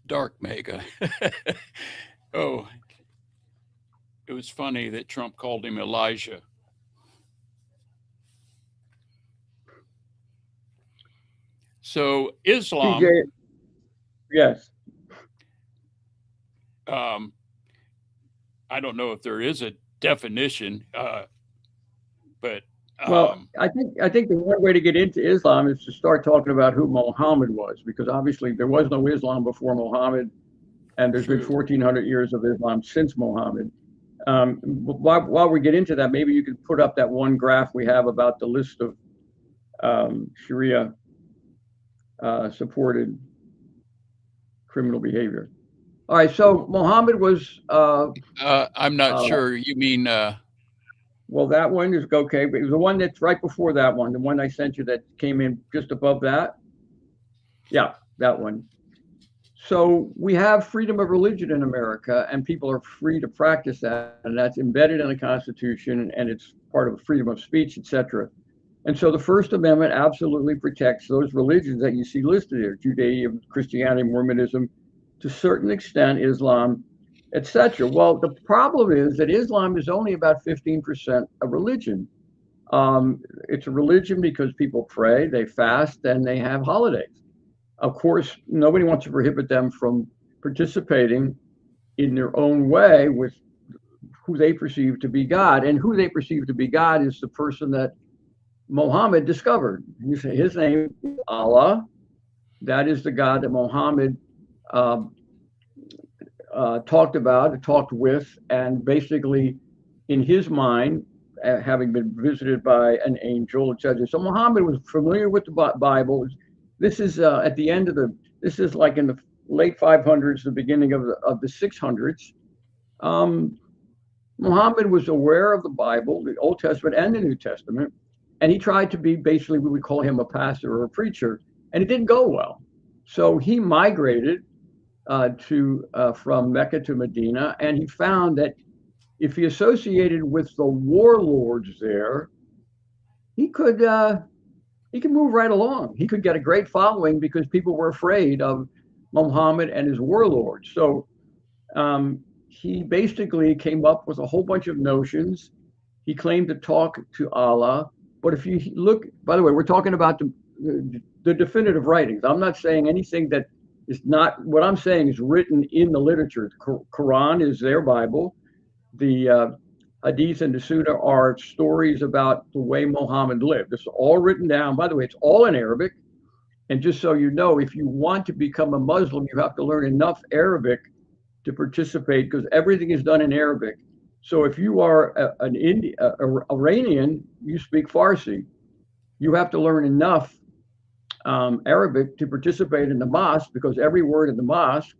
Dark MAGA. Oh, it was funny that Trump called him Elijah. So Islam. PJ, yes. I don't know if there is a definition, but Well, I think the one way to get into Islam is to start talking about who Muhammad was, because obviously there was no Islam before Muhammad, and there's been 1,400 years of Islam since Muhammad. While we get into that, maybe you could put up that one graph we have about the list of Sharia supported criminal behavior. All right, so Muhammad was. I'm not sure. You mean? Well, that one is okay, but it was the one that's right before that one, the one I sent you that came in just above that. Yeah, that one. So we have freedom of religion in America, and people are free to practice that, and that's embedded in the Constitution, and it's part of freedom of speech, etc. And so the First Amendment absolutely protects those religions that you see listed here: Judaism, Christianity, Mormonism, to a certain extent, Islam, etc. Well, the problem is that Islam is only about 15% a religion. It's a religion because people pray, they fast, and they have holidays. Of course, nobody wants to prohibit them from participating in their own way with who they perceive to be God. And who they perceive to be God is the person that Muhammad discovered. His name is Allah. That is the God that Muhammad talked about, talked with, and basically, in his mind, having been visited by an angel, etc. So Muhammad was familiar with the Bible. This is at the end of this is like in the late 500s, the beginning of the 600s. Muhammad was aware of the Bible, the Old Testament and the New Testament, and he tried to be basically what we call him a pastor or a preacher, and it didn't go well. So he migrated from Mecca to Medina, and he found that if he associated with the warlords there, he could move right along. He could get a great following because people were afraid of Muhammad and his warlords. So he basically came up with a whole bunch of notions. He claimed to talk to Allah, but if you look, by the way, we're talking about the definitive writings. I'm not saying anything that is not, what I'm saying is written in the literature. The Quran is their Bible. The Hadith and the Sunnah are stories about the way Muhammad lived. It's all written down. By the way, it's all in Arabic. And just so you know, if you want to become a Muslim, you have to learn enough Arabic to participate, because everything is done in Arabic. So if you are an Iranian, you speak Farsi. You have to learn enough Arabic to participate in the mosque, because every word in the mosque,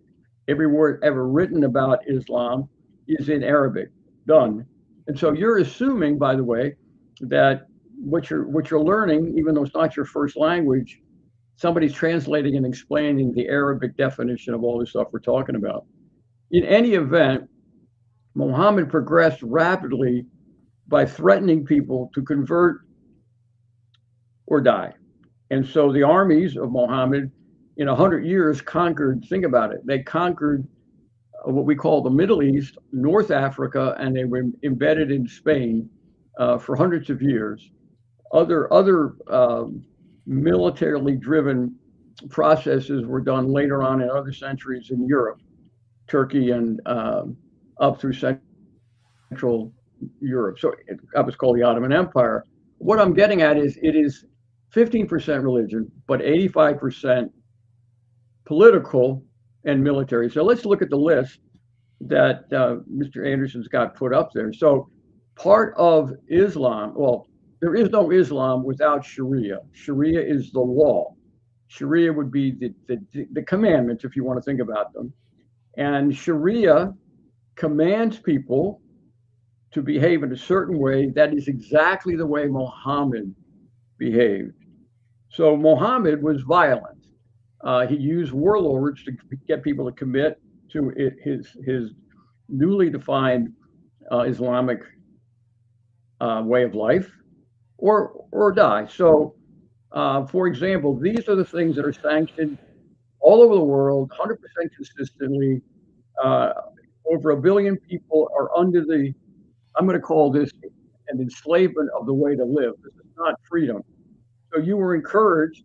every word ever written about Islam is in Arabic, done. And so you're assuming, by the way, that what you're learning, even though it's not your first language, somebody's translating and explaining the Arabic definition of all this stuff we're talking about. In any event, Muhammad progressed rapidly by threatening people to convert or die. And so the armies of Muhammad in 100 years conquered, think about it, they conquered what we call the Middle East, North Africa, and they were embedded in Spain for hundreds of years. Other militarily driven processes were done later on in other centuries in Europe, Turkey, and up through Central Europe. So that was called the Ottoman Empire. What I'm getting at is it is 15% religion, but 85% political and military. So let's look at the list that Mr. Anderson's got put up there. So part of Islam, well, there is no Islam without Sharia. Sharia is the law. Sharia would be the commandments, if you want to think about them. And Sharia commands people to behave in a certain way. That is exactly the way Muhammad behaved. So Muhammad was violent. He used warlords to get people to commit to his newly defined Islamic way of life, or die. So, for example, these are the things that are sanctioned all over the world, 100% consistently. Over 1 billion people are under the, I'm going to call this an enslavement of the way to live. This is not freedom. So you were encouraged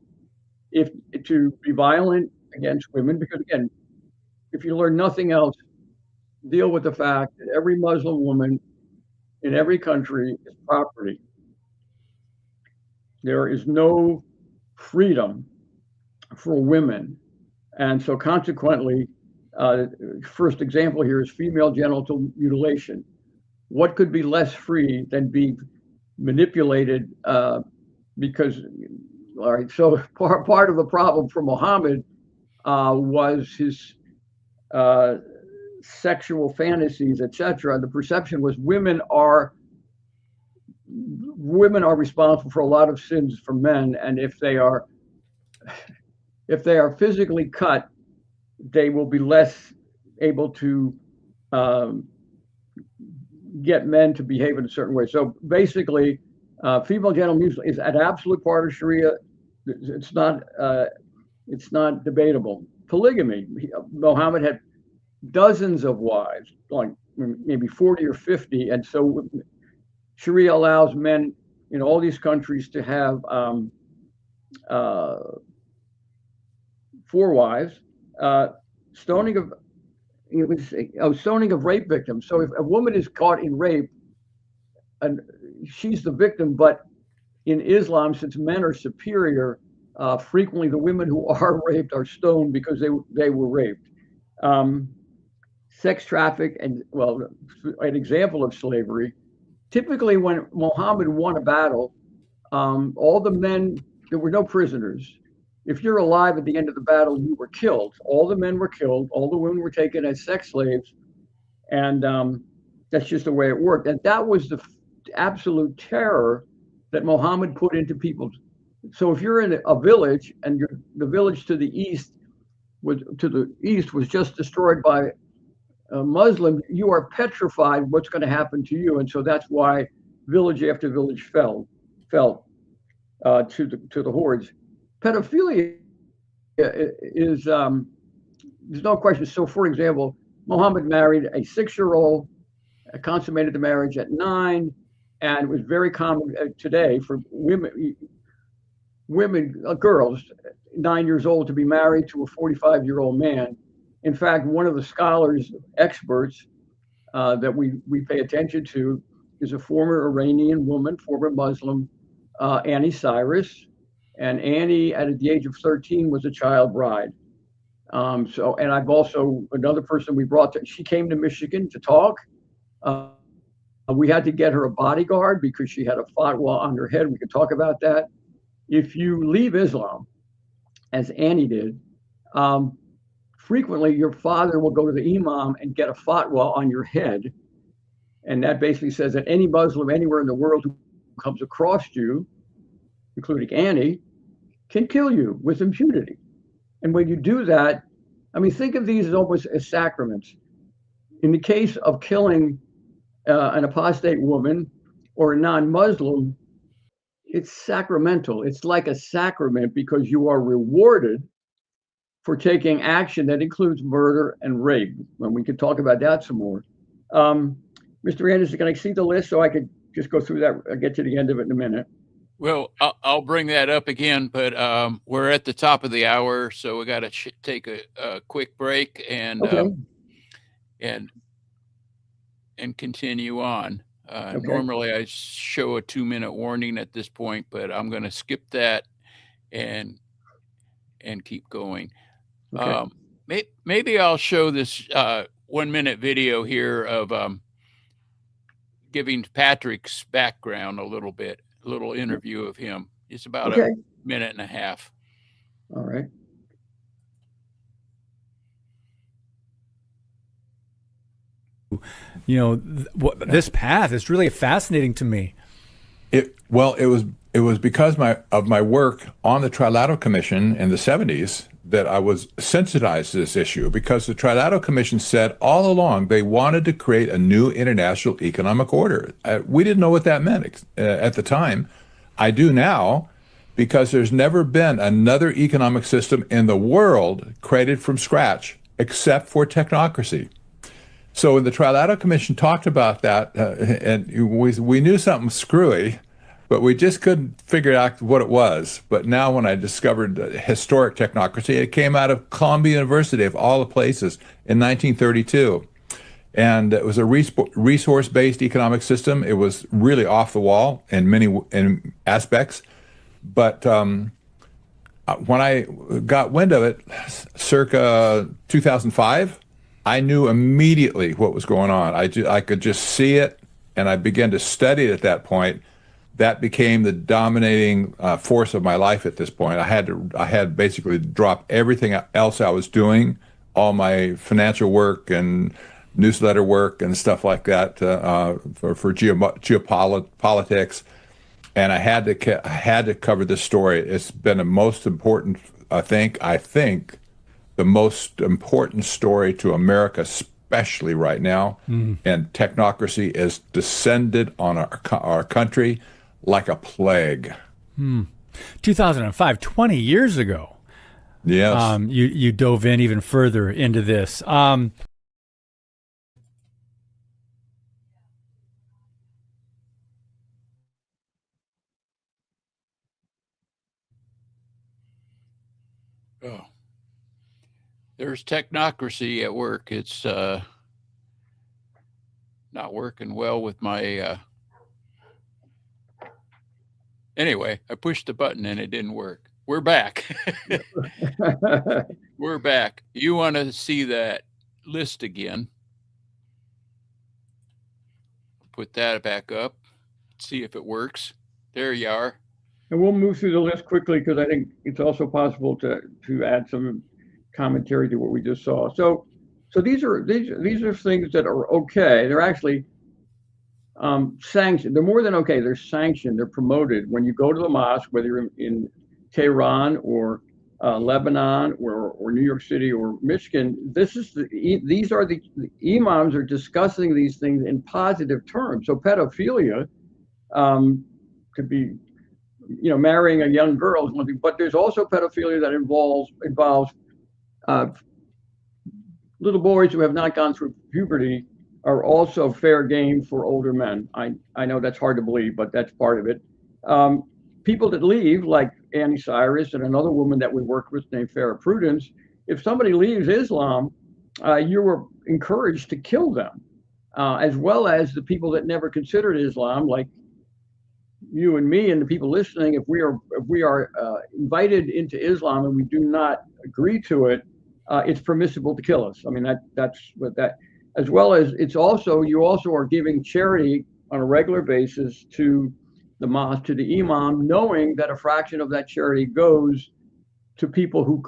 to be violent against women, because again, if you learn nothing else, deal with the fact that every Muslim woman in every country is property. There is no freedom for women. And so consequently, first example here is female genital mutilation. What could be less free than being manipulated? Because, all right, so part of the problem for Muhammad was his sexual fantasies, etc. The perception was women are responsible for a lot of sins from men, and if they are physically cut, they will be less able to get men to behave in a certain way. So basically, female genital mutilation is an absolute part of Sharia. It's not debatable. Polygamy. Muhammad had dozens of wives, like maybe 40 or 50, and so Sharia allows men in all these countries to have 4 wives. Stoning of rape victims. So if a woman is caught in rape, and she's the victim, but in Islam, since men are superior, frequently the women who are raped are stoned because they were raped. Sex traffic, and well, an example of slavery. Typically, when Muhammad won a battle, all the men, there were no prisoners. If you're alive at the end of the battle, you were killed. All the men were killed. All the women were taken as sex slaves. And that's just the way it worked. And that was the absolute terror that Muhammad put into people. So if you're in a village and the village to the east was just destroyed by a Muslim, you are petrified what's going to happen to you. And so that's why village after village fell to the hordes. Pedophilia is there's no question. So, for example, Muhammad married a 6-year-old, consummated the marriage at 9, and it was very common today for girls 9 years old to be married to a 45-year-old man. In fact, one of the scholars, experts that we pay attention to is a former Iranian woman, former Muslim, Annie Cyrus. And Annie, at the age of 13, was a child bride. And I've also, another person we brought, she came to Michigan to talk. We had to get her a bodyguard because she had a fatwa on her head. We could talk about that. If you leave Islam, as Annie did, frequently your father will go to the imam and get a fatwa on your head. And that basically says that any Muslim anywhere in the world who comes across you, including Annie, can kill you with impunity. And when you do that, I mean, think of these as almost as sacraments. In the case of killing an apostate woman or a non-Muslim, it's sacramental. It's like a sacrament because you are rewarded for taking action that includes murder and rape. And we could talk about that some more. Mr. Anderson, can I see the list so I could just go through that? I'll get to the end of it in a minute. Well, I'll bring that up again, but we're at the top of the hour, so we got to take a quick break and okay. And continue on. Okay. Normally, I show a 2-minute warning at this point, but I'm going to skip that and keep going. Okay. Maybe I'll show this 1-minute video here of giving Patrick's background a little interview of him. It's about a minute and a half. All right. You know, this path is really fascinating to me. It was because of my work on the Trilateral Commission in the 70s that I was sensitized to this issue, because the Trilateral Commission said all along they wanted to create a new international economic order. We didn't know what that meant at the time. I do now, because there's never been another economic system in the world created from scratch except for technocracy. So when the Trilateral Commission talked about that, and we knew something screwy, but we just couldn't figure out what it was. But now when I discovered historic technocracy, it came out of Columbia University, of all the places, in 1932. And it was a resource-based economic system. It was really off the wall in many aspects. But when I got wind of it, circa 2005, I knew immediately what was going on. I could just see it, and I began to study it at that point. That became the dominating force of my life at this point. I had basically to drop everything else I was doing, all my financial work and newsletter work and stuff like that for geopolitics, and I had to cover this story. It's been the most important, I think the most important story to America, especially right now. And technocracy is descended on our country like a plague. 2005, 20 years ago. Yes. You dove in even further into this. Oh, there's technocracy at work. It's not working well with my. Anyway, I pushed the button and it didn't work. We're back. We're back. You want to see that list again? Put that back up. See if it works. There you are. And we'll move through the list quickly because I think it's also possible to add some commentary to what we just saw. So these are things that are okay. They're actually sanctioned. They're more than okay. They're sanctioned. They're promoted. When you go to the mosque, whether you're in Tehran or Lebanon or New York City or Michigan, these are the imams are discussing these things in positive terms. So pedophilia could be, marrying a young girl is one thing, but there's also pedophilia that involves little boys who have not gone through puberty are also fair game for older men. I know that's hard to believe, but that's part of it. People that leave, like Annie Cyrus and another woman that we worked with named Farrah Prudence, if somebody leaves Islam, you were encouraged to kill them, as well as the people that never considered Islam, like you and me and the people listening. If we are invited into Islam and we do not agree to it, it's permissible to kill us. I mean, that's what that, as well as you also are giving charity on a regular basis to the mosque, to the imam, knowing that a fraction of that charity goes to people who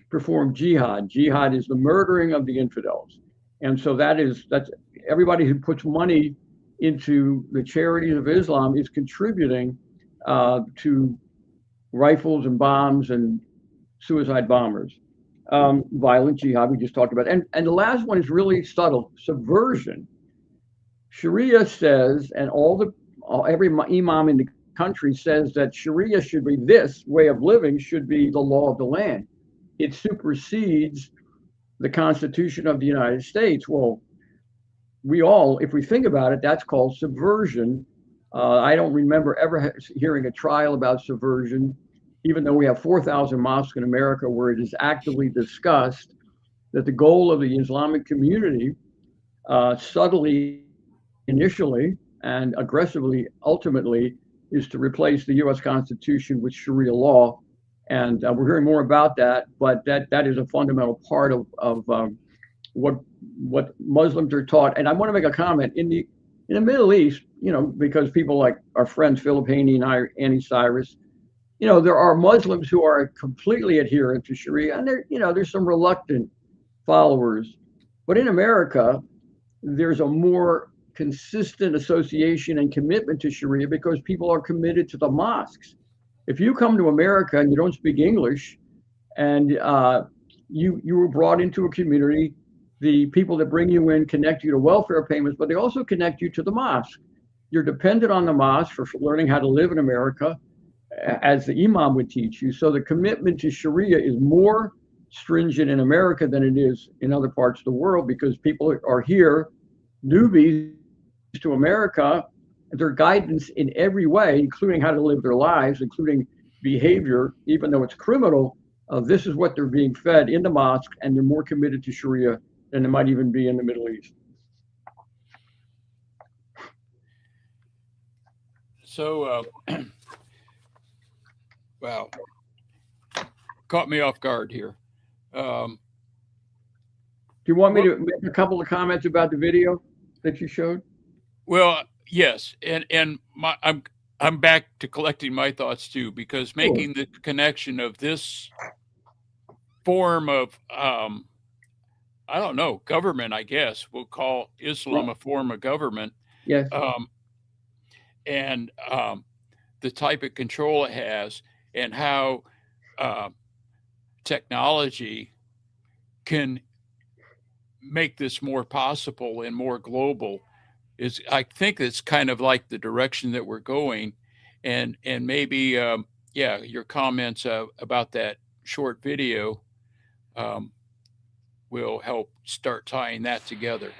perform jihad. Jihad is the murdering of the infidels. And so that's everybody who puts money into the charities of Islam is contributing to rifles and bombs and suicide bombers. Violent jihad, we just talked about. And the last one is really subtle: subversion. Sharia says, and every imam in the country says that Sharia should be, this way of living should be the law of the land. It supersedes the Constitution of the United States. Well, if we think about it, that's called subversion. I don't remember ever hearing a trial about subversion, even though we have 4,000 mosques in America where it is actively discussed that the goal of the Islamic community, subtly, initially, and aggressively, ultimately, is to replace the U.S. Constitution with Sharia law. And we're hearing more about that, but that is a fundamental part of what Muslims are taught. And I want to make a comment in the Middle East, because people like our friends Philip Haney and Annie Cyrus, there are Muslims who are completely adherent to Sharia, and there's some reluctant followers. But in America, there's a more consistent association and commitment to Sharia because people are committed to the mosques. If you come to America and you don't speak English, and you were brought into a community, the people that bring you in connect you to welfare payments, but they also connect you to the mosque. You're dependent on the mosque for learning how to live in America, as the imam would teach you. So the commitment to Sharia is more stringent in America than it is in other parts of the world, because people are here, newbies to America. Their guidance in every way, including how to live their lives, including behavior, even though it's criminal, this is what they're being fed in the mosque, and they're more committed to Sharia than they might even be in the Middle East. So Wow. Caught me off guard here. Do you want me to make a couple of comments about the video that you showed? Well, yes, and I'm back to collecting my thoughts too, because making the connection of this form of I don't know, government, I guess we'll call Islam a form of government. Yes. And the type of control it has, and how technology can make this more possible and more global, is, I think it's kind of like the direction that we're going. And maybe your comments about that short video will help start tying that together.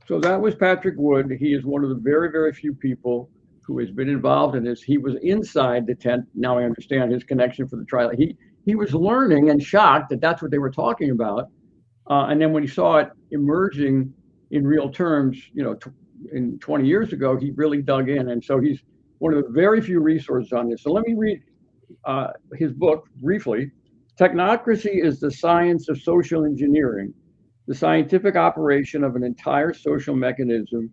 So that was Patrick Wood. He is one of the very, very few people who has been involved in this. He was inside the tent. Now I understand his connection for the trial. He was learning and shocked that that's what they were talking about. And then when he saw it emerging in real terms, in 20 years ago, he really dug in. And so he's one of the very few resources on this. So let me read his book briefly. Technocracy is the science of social engineering, the scientific operation of an entire social mechanism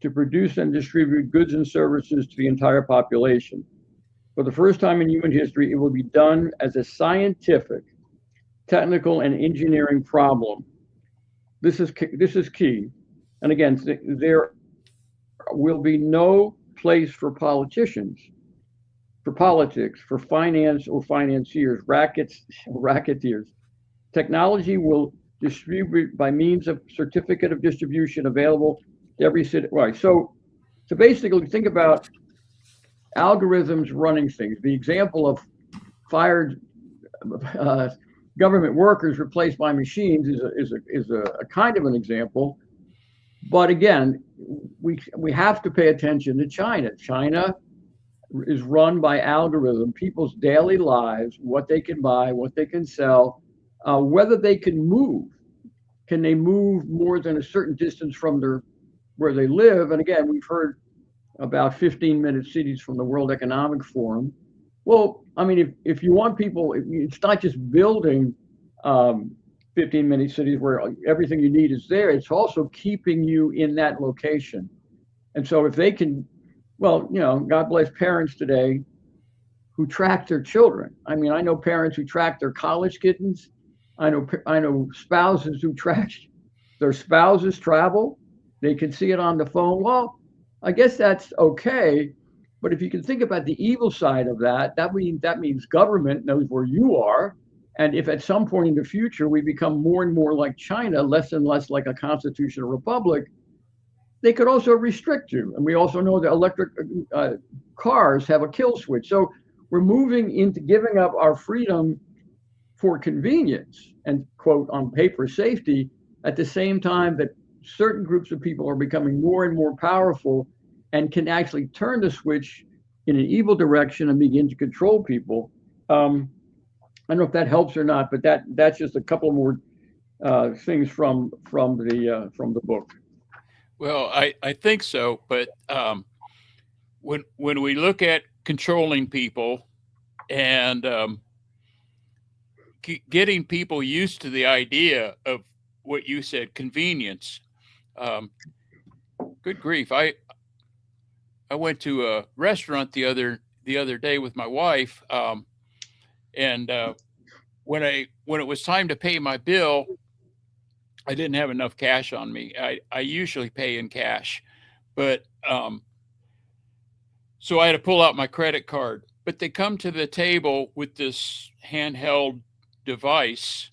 to produce and distribute goods and services to the entire population. For the first time in human history, it will be done as a scientific, technical, and engineering problem. This is key. And again, there will be no place for politicians, for politics, for finance or financiers, racketeers. Technology will distribute by means of certificate of distribution available to every citizen. Right. So basically, think about algorithms running things. The example of fired government workers replaced by machines is a kind of an example. But again, we have to pay attention to China. China is run by algorithm, people's daily lives, what they can buy, what they can sell, whether they can move. Can they move more than a certain distance from where they live? And again, we've heard about 15-minute cities from the World Economic Forum. Well, I mean, if you want people, it's not just building 15-minute cities where everything you need is there. It's also keeping you in that location. And so if they can, well, God bless parents today who track their children. I mean, I know parents who track their college kittens. I know spouses who track their spouses' travel. They can see it on the phone. Well, I guess that's okay. But if you can think about the evil side of that means government knows where you are. And if at some point in the future we become more and more like China, less and less like a constitutional republic, they could also restrict you. And we also know that electric cars have a kill switch. So we're moving into giving up our freedom for convenience and, quote, on paper safety, at the same time that certain groups of people are becoming more and more powerful and can actually turn the switch in an evil direction and begin to control people. I don't know if that helps or not, but that's just a couple more things from the book. Well, I think so, but when we look at controlling people and getting people used to the idea of what you said, convenience. Good grief! I went to a restaurant the other day with my wife, and when it was time to pay my bill, I didn't have enough cash on me. I usually pay in cash, but so I had to pull out my credit card. But they come to the table with this handheld device,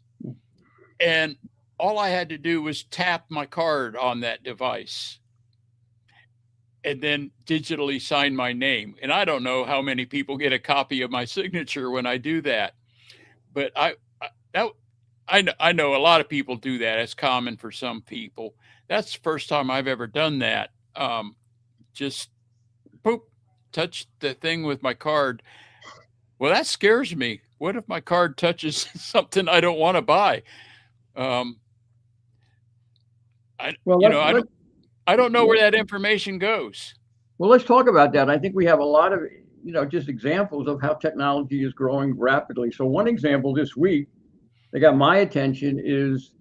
and all I had to do was tap my card on that device and then digitally sign my name. And I don't know how many people get a copy of my signature when I do that, but I know a lot of people do that. It's common for some people. That's the first time I've ever done that. Just boop, touch the thing with my card. Well, that scares me. What if my card touches something I don't want to buy? I don't know where that information goes. Well, let's talk about that. I think we have a lot of just examples of how technology is growing rapidly. So one example this week that got my attention is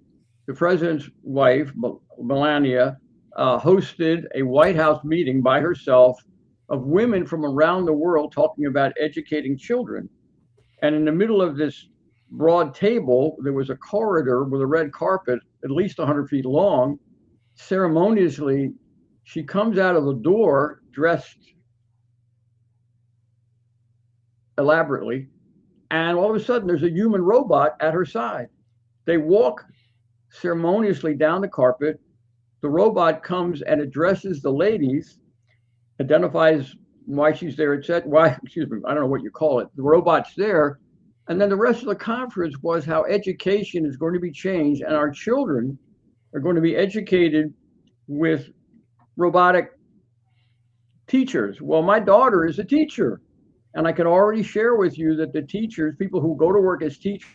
the president's wife, Melania, hosted a White House meeting by herself of women from around the world talking about educating children. And in the middle of this broad table, there was a corridor with a red carpet, at least 100 feet long. Ceremoniously, she comes out of the door dressed elaborately, and all of a sudden there's a human robot at her side. They walk ceremoniously down the carpet. The robot comes and addresses the ladies, identifies why she's there, I don't know what you call it. The robot's there. And then the rest of the conference was how education is going to be changed, and our children are going to be educated with robotic teachers. Well, my daughter is a teacher, and I can already share with you that the teachers, people who go to work as teachers,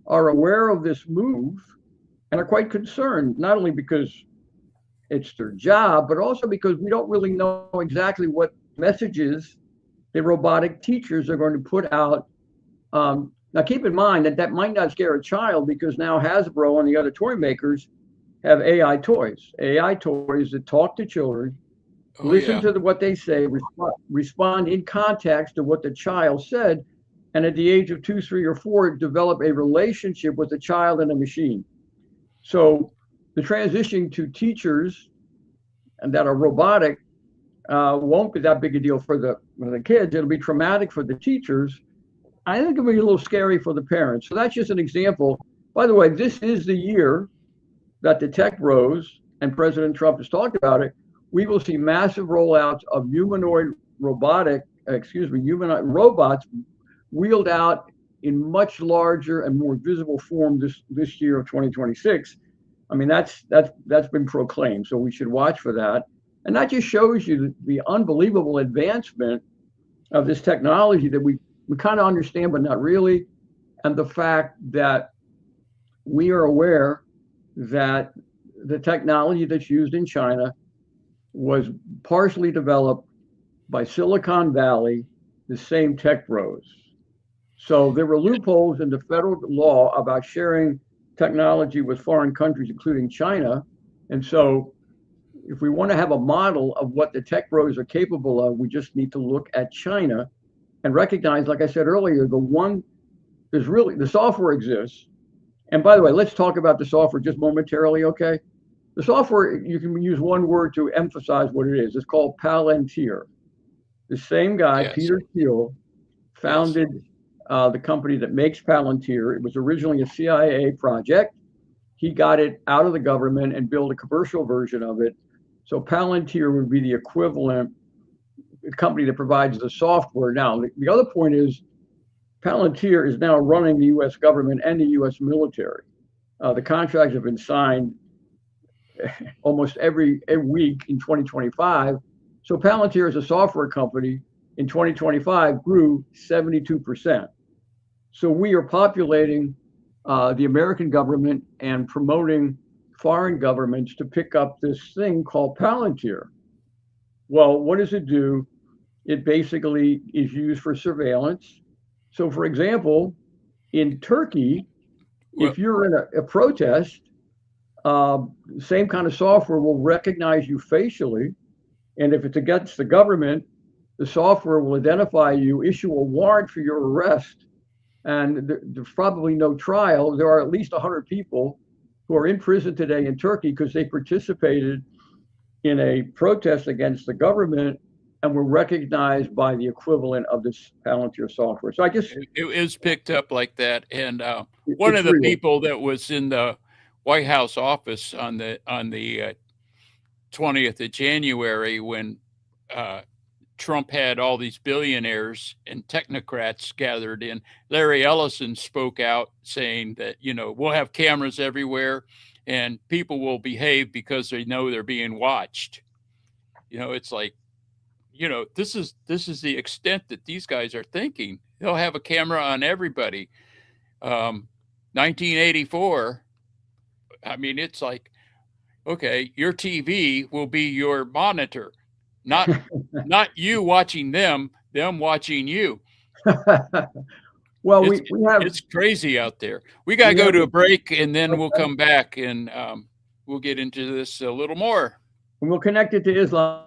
are aware of this move and are quite concerned, not only because it's their job, but also because we don't really know exactly what messages the robotic teachers are going to put out. Now, keep in mind that might not scare a child, because now Hasbro and the other toy makers have AI toys that talk to children, listen to what they say, respond in context to what the child said, and at the age of 2, 3, or 4, develop a relationship with the child and a machine. So the transition to teachers and that are robotic won't be that big a deal for the kids. It'll be traumatic for the teachers. I think it'll be a little scary for the parents. So that's just an example. By the way, this is the year that the tech bros, and President Trump has talked about it, we will see massive rollouts of humanoid robots wheeled out in much larger and more visible form this year of 2026. I mean, that's been proclaimed, so we should watch for that. And that just shows you the unbelievable advancement of this technology that we kind of understand, but not really. And the fact that we are aware that the technology that's used in China was partially developed by Silicon Valley, the same tech bros. So there were loopholes in the federal law about sharing technology with foreign countries, including China. And so if we want to have a model of what the tech bros are capable of, we just need to look at China and recognize, like I said earlier, the software exists. And by the way, let's talk about the software just momentarily, okay? The software, you can use one word to emphasize what it is. It's called Palantir. The same guy, yes, Peter Thiel, founded the company that makes Palantir. It was originally a CIA project. He got it out of the government and built a commercial version of it. So Palantir would be the equivalent company that provides the software. Now, the other point is Palantir is now running the U.S. government and the U.S. military. The contracts have been signed almost every week in 2025. So Palantir as a software company in 2025 grew 72%. So we are populating the American government and promoting foreign governments to pick up this thing called Palantir. Well, what does it do? It basically is used for surveillance. So, for example, in Turkey, if you're in a protest, same kind of software will recognize you facially. And if it's against the government, the software will identify you, issue a warrant for your arrest. And there's probably no trial. There are at least 100 people who are in prison today in Turkey because they participated in a protest against the government and were recognized by the equivalent of this Palantir software. So it was picked up like that. And one of the people that was in the White House office on the 20th of January when Trump had all these billionaires and technocrats gathered in, Larry Ellison spoke out saying that, we'll have cameras everywhere and people will behave because they know they're being watched. It's like, this is the extent that these guys are thinking. They'll have a camera on everybody. 1984, I mean, it's like, okay, your TV will be your monitor. not you watching them watching you. Well, we have, it's crazy out there. We got to go to a break, and then we'll come back and we'll get into this a little more. And we'll connect it to Islam.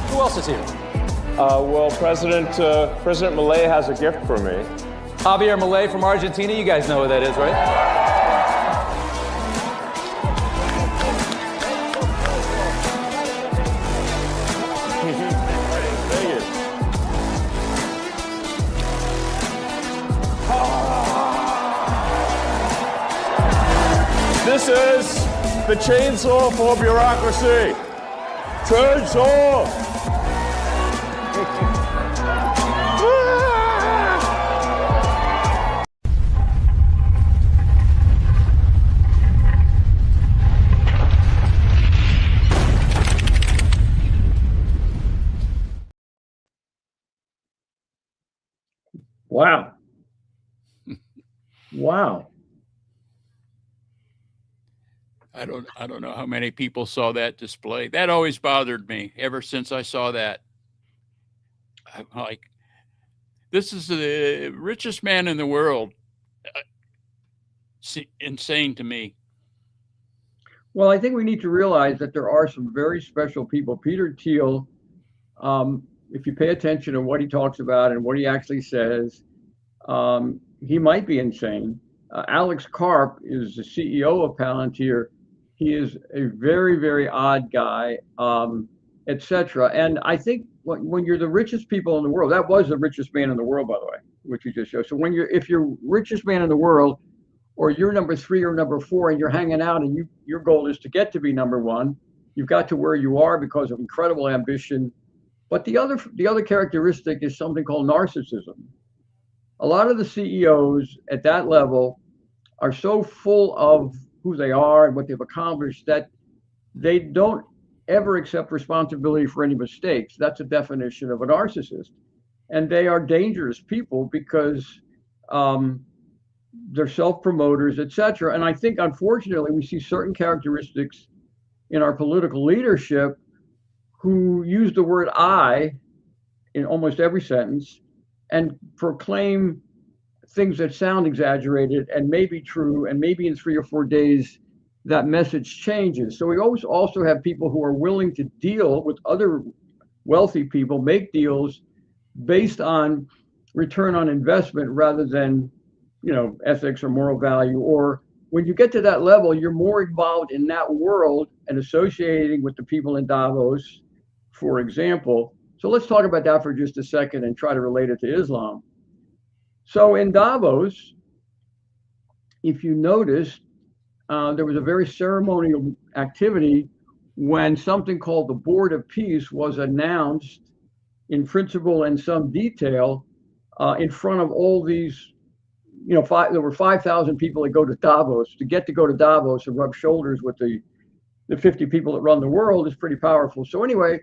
Who else is here? Well, President Milei has a gift for me. Javier Milei from Argentina. You guys know who that is, right? This is the chainsaw for bureaucracy. Chainsaw! Wow. Wow. I don't know how many people saw that display. That always bothered me ever since I saw that. I'm like, this is the richest man in the world. Insane to me. Well, I think we need to realize that there are some very special people. Peter Thiel, if you pay attention to what he talks about and what he actually says, he might be insane. Alex Karp is the CEO of Palantir. He is a very, very odd guy, etc. And I think when you're the richest people in the world, that was the richest man in the world, by the way, which you just showed. So if you're richest man in the world, or you're number 3 or number 4, and you're hanging out, and your goal is to get to be number 1, you've got to where you are because of incredible ambition. But the other characteristic is something called narcissism. A lot of the CEOs at that level are so full of who they are and what they've accomplished that they don't ever accept responsibility for any mistakes. That's a definition of a narcissist. And they are dangerous people because they're self-promoters, etc. And I think, unfortunately, we see certain characteristics in our political leadership who use the word I in almost every sentence and proclaim things that sound exaggerated and may be true, and maybe in 3 or 4 days that message changes. So we always also have people who are willing to deal with other wealthy people, make deals based on return on investment rather than, ethics or moral value. Or when you get to that level, you're more involved in that world and associating with the people in Davos, for example. So let's talk about that for just a second and try to relate it to Islam. So in Davos, if you noticed, there was a very ceremonial activity when something called the Board of Peace was announced in principle and some detail in front of all these, there were 5,000 people that go to Davos. To go to Davos and rub shoulders with the 50 people that run the world is pretty powerful. So anyway,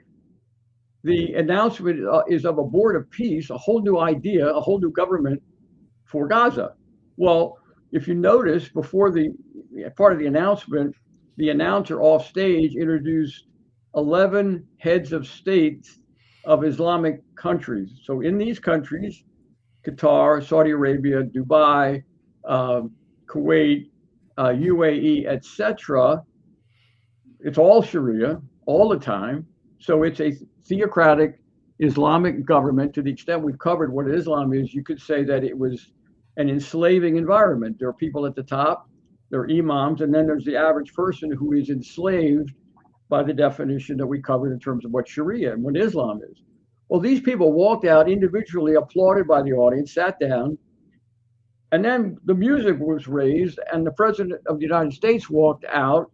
the announcement is of a Board of Peace, a whole new idea, a whole new government for Gaza. Well, if you notice, before part of the announcement, the announcer off stage introduced 11 heads of state of Islamic countries. So in these countries, Qatar, Saudi Arabia, Dubai, Kuwait, UAE, etc., it's all Sharia all the time. So it's a theocratic Islamic government. To the extent we've covered what Islam is, you could say that it was an enslaving environment. There are people at the top, there are imams, and then there's the average person who is enslaved by the definition that we covered in terms of what Sharia and what Islam is. Well, these people walked out individually, applauded by the audience, sat down, and then the music was raised, and the President of the United States walked out,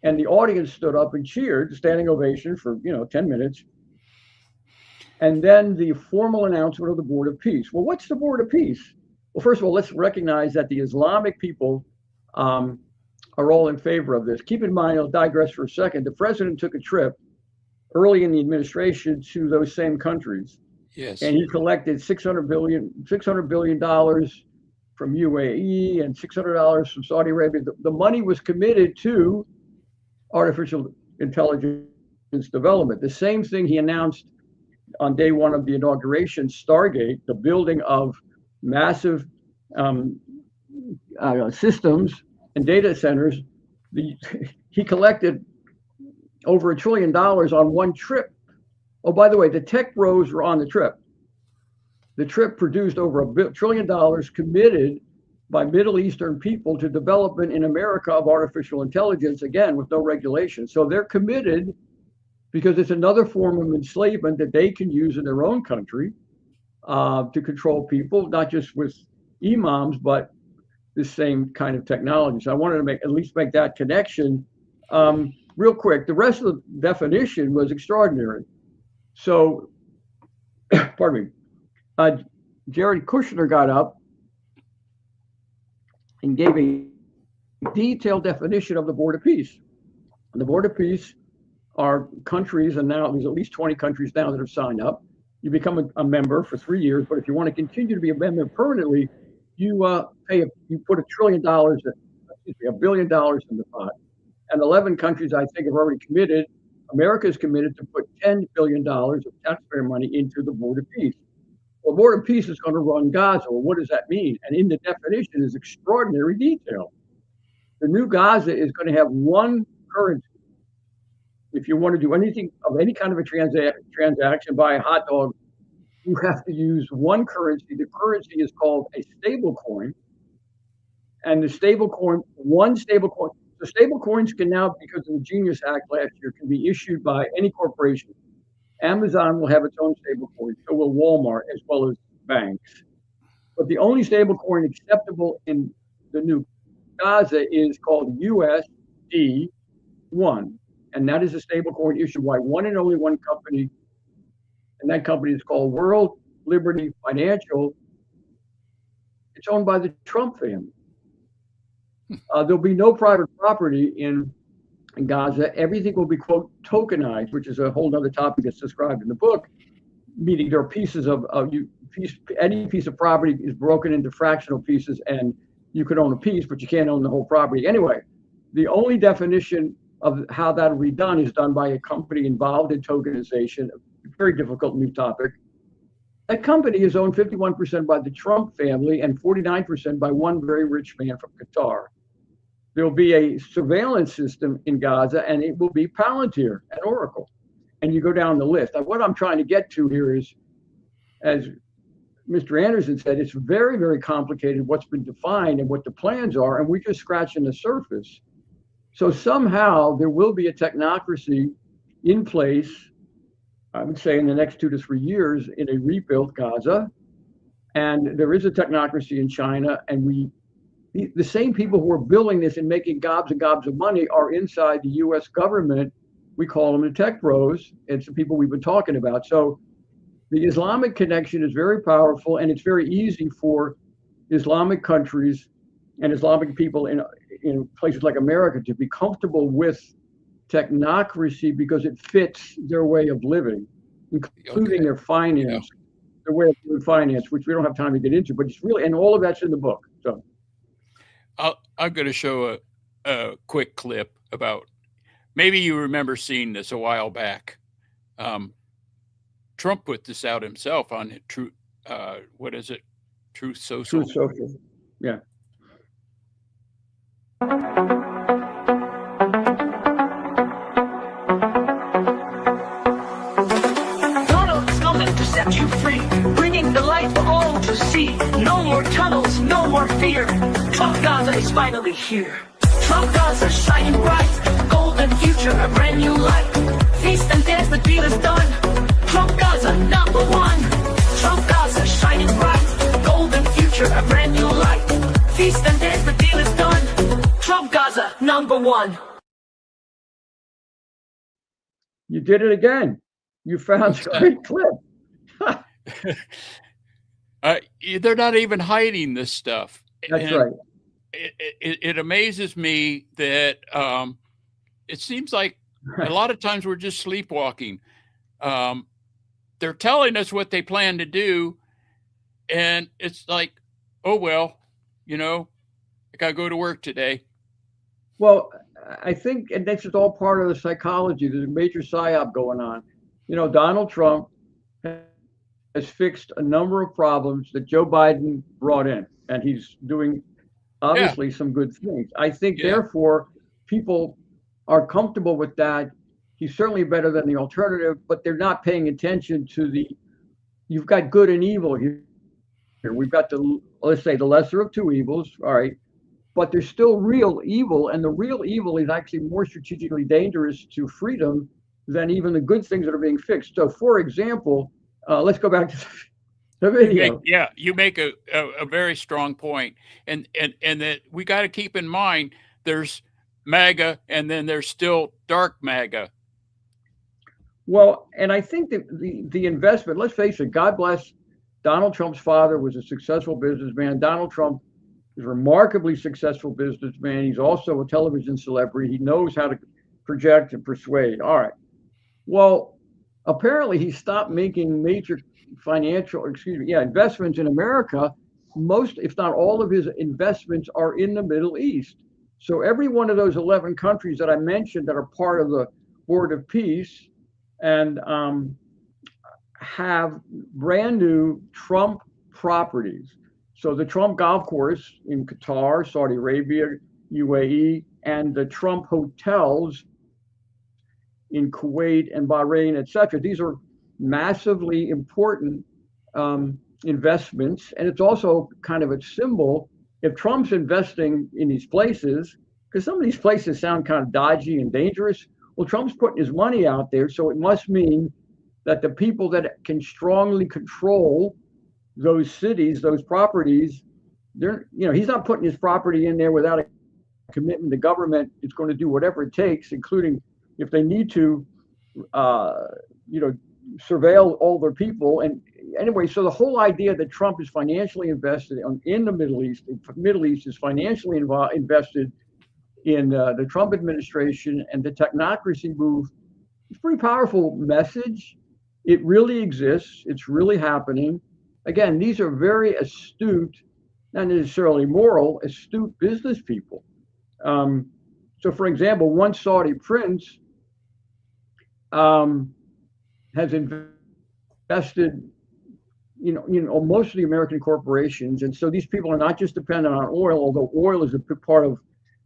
and the audience stood up and cheered, standing ovation for 10 minutes. And then the formal announcement of the Board of Peace. Well, what's the Board of Peace? Well, first of all, let's recognize that the Islamic people are all in favor of this. Keep in mind, I'll digress for a second. The president took a trip early in the administration to those same countries. Yes. And he collected $600 billion from UAE and $600 from Saudi Arabia. The money was committed to artificial intelligence development. The same thing he announced on day one of the inauguration, Stargate, the building of massive systems and data centers. He collected over $1 trillion on one trip. Oh, by the way, the tech bros were on the trip. The trip produced over $1 trillion committed by Middle Eastern people to development in America of artificial intelligence, again, with no regulation. So they're committed because it's another form of enslavement that they can use in their own country to control people, not just with imams, but the same kind of technology. So I wanted to at least make that connection. Real quick, the rest of the definition was extraordinary. So, pardon me, Jared Kushner got up and gave a detailed definition of the Board of Peace. And the Board of Peace are countries, and now there's at least 20 countries now that have signed up. You become a member for 3 years, but if you want to continue to be a member permanently, you put $1 billion in the pot. And 11 countries, I think, have already committed. America is committed to put $10 billion of taxpayer money into the Board of Peace. Well, Board of Peace is going to run Gaza. Well, what does that mean? And in the definition is extraordinary detail. The new Gaza is going to have one currency. If you want to do anything of any kind of a transaction, buy a hot dog, you have to use one currency. The currency is called a stable coin. And the stable coin, one stable coin. The stable coins can now, because of the Genius Act last year, can be issued by any corporation. Amazon will have its own stable coin, so will Walmart, as well as banks. But the only stable coin acceptable in the new Gaza is called USD1. And that is a stable coin issued by one and only one company. And that company is called World Liberty Financial. It's owned by the Trump family. There'll be no private property in Gaza. Everything will be, quote, tokenized, which is a whole other topic that's described in the book, meaning there are pieces any piece of property is broken into fractional pieces, and you can own a piece, but you can't own the whole property. Anyway, the only definition of how that'll be done is done by a company involved in tokenization, a very difficult new topic. That company is owned 51% by the Trump family and 49% by one very rich man from Qatar. There'll be a surveillance system in Gaza, and it will be Palantir and Oracle. And you go down the list. What I'm trying to get to here is, as Mr. Anderson said, it's very, very complicated what's been defined and what the plans are, and we're just scratching the surface. So somehow there will be a technocracy in place, I would say in the next 2 to 3 years, in a rebuilt Gaza. And there is a technocracy in China, and the same people who are building this and making gobs and gobs of money are inside the US government. We call them the tech bros. It's the people we've been talking about. So the Islamic connection is very powerful, and it's very easy for Islamic countries and Islamic people in places like America to be comfortable with technocracy because it fits their way of living, including their finance, their way of doing finance, which we don't have time to get into, but it's really, and all of that's in the book. So I'm going to show a quick clip about, maybe you remember seeing this a while back. Trump put this out himself on Truth Social. Truth Social, yeah. Donald is coming to set you free, bringing the light for all to see. No more tunnels, no more fear. Trump Gaza is finally here. Trump Gaza shining bright, golden future, a brand new light. Feast and dance, the deal is done. Trump Gaza, number one. Trump Gaza shining bright, golden future, a brand new light. Feast and dance, the deal is done. Trump Gaza, number one. You did it again. You found a great clip. They're not even hiding this stuff. That's right. It amazes me that it seems like A lot of times we're just sleepwalking. They're telling us what they plan to do, and it's like, oh, well, I got to go to work today. Well, I think, and that's just all part of the psychology. There's a major psyop going on. Donald Trump has fixed a number of problems that Joe Biden brought in, and he's doing obviously some good things. I think, therefore, people are comfortable with that. He's certainly better than the alternative, but they're not paying attention to you've got good and evil here. We've got let's say the lesser of two evils, all right, but there's still real evil, and the real evil is actually more strategically dangerous to freedom than even the good things that are being fixed. So, for example, let's go back to the video. You make a very strong point, and that we got to keep in mind there's MAGA, and then there's still dark MAGA. Well, and I think that the investment, let's face it, God bless Donald Trump's father, was a successful businessman. Donald Trump is a remarkably successful businessman. He's also a television celebrity. He knows how to project and persuade. All right. Well, apparently he stopped making major investments in America. Most, if not all, of his investments are in the Middle East. So every one of those 11 countries that I mentioned that are part of the Board of Peace and have brand new Trump properties. So the Trump golf course in Qatar, Saudi Arabia, UAE, and the Trump hotels in Kuwait and Bahrain, etc. These are massively important investments. And it's also kind of a symbol. If Trump's investing in these places, because some of these places sound kind of dodgy and dangerous, well, Trump's putting his money out there, so it must mean that the people that can strongly control those cities, those properties, he's not putting his property in there without a commitment. The government is going to do whatever it takes, including if they need to, surveil all their people. And anyway, so the whole idea that Trump is financially invested in the Middle East, is financially invested in the Trump administration and the technocracy move, it's a pretty powerful message. It really exists. It's really happening. Again, these are very astute, not necessarily moral, astute business people. So, for example, one Saudi prince has invested, most of the American corporations, and so these people are not just dependent on oil, although oil is a big part of